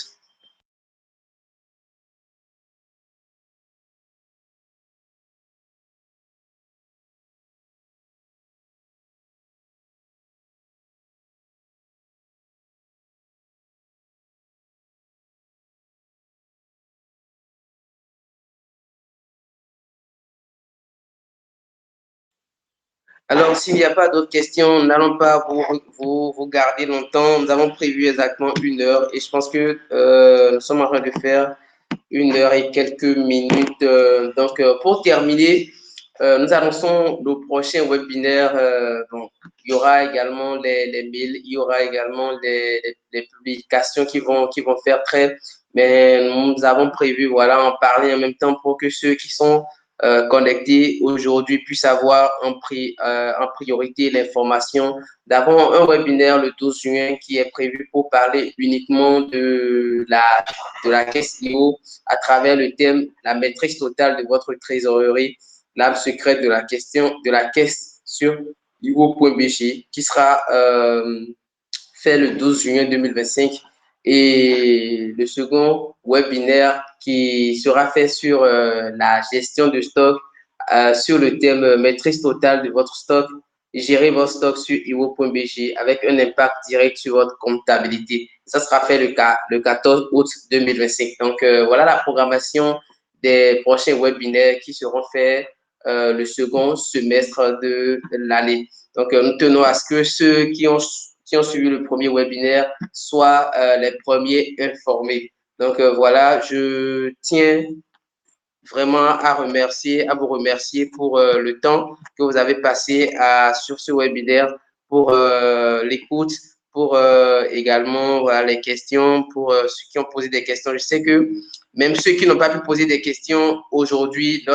Alors, s'il n'y a pas d'autres questions, nous n'allons pas vous garder longtemps. Nous avons prévu exactement 1 heure et je pense que nous sommes en train de faire 1 heure et quelques minutes. Donc, pour terminer, nous annonçons le prochain webinaire. Donc, il y aura également les mails, il y aura également les publications qui vont faire prêt. Mais nous avons prévu, voilà, en parler en même temps pour que ceux qui sont connectés aujourd'hui puissent avoir en priorité l'information. D'abord, un webinaire le 12 juin qui est prévu pour parler uniquement de la caisse IO à travers le thème la maîtrise totale de votre trésorerie, l'âme secrète de la caisse sur io.bg qui sera fait le 12 juin 2025 et le second webinaire qui sera fait sur la gestion de stock sur le thème maîtrise totale de votre stock et gérer votre stock sur io.bg avec un impact direct sur votre comptabilité. Ça sera fait le 14 août 2025. Donc, voilà la programmation des prochains webinaires qui seront faits le second semestre de l'année. Donc, nous tenons à ce que ceux qui ont suivi le premier webinaire soient les premiers informés. Donc, voilà, je tiens vraiment à vous remercier pour le temps que vous avez passé sur ce webinaire, pour l'écoute, pour également voilà, les questions, pour ceux qui ont posé des questions. Je sais que même ceux qui n'ont pas pu poser des questions aujourd'hui,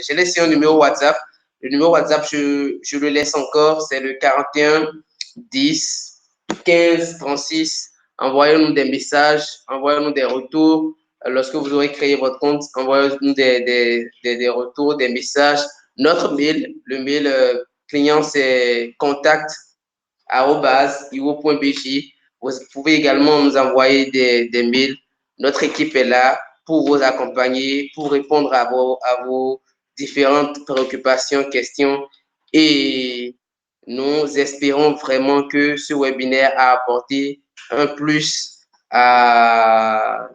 j'ai laissé un numéro WhatsApp. Le numéro WhatsApp, je le laisse encore, c'est le 41 10 15 36. Envoyez-nous des messages, envoyez-nous des retours. Lorsque vous aurez créé votre compte, envoyez-nous des retours, des messages. Notre mail, le mail client, c'est contact@io.bg. Vous pouvez également nous envoyer des mails. Notre équipe est là pour vous accompagner, pour répondre à vos différentes préoccupations, questions. Et nous espérons vraiment que ce webinaire a apporté un plus à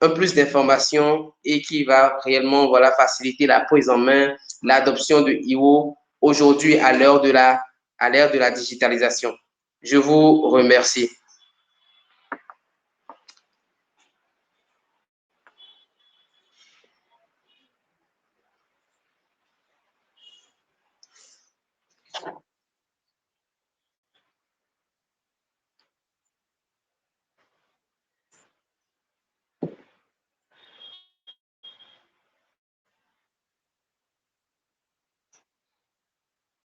un plus d'informations et qui va réellement voilà, faciliter la prise en main, l'adoption de IO aujourd'hui à l'ère de la digitalisation. Je vous remercie.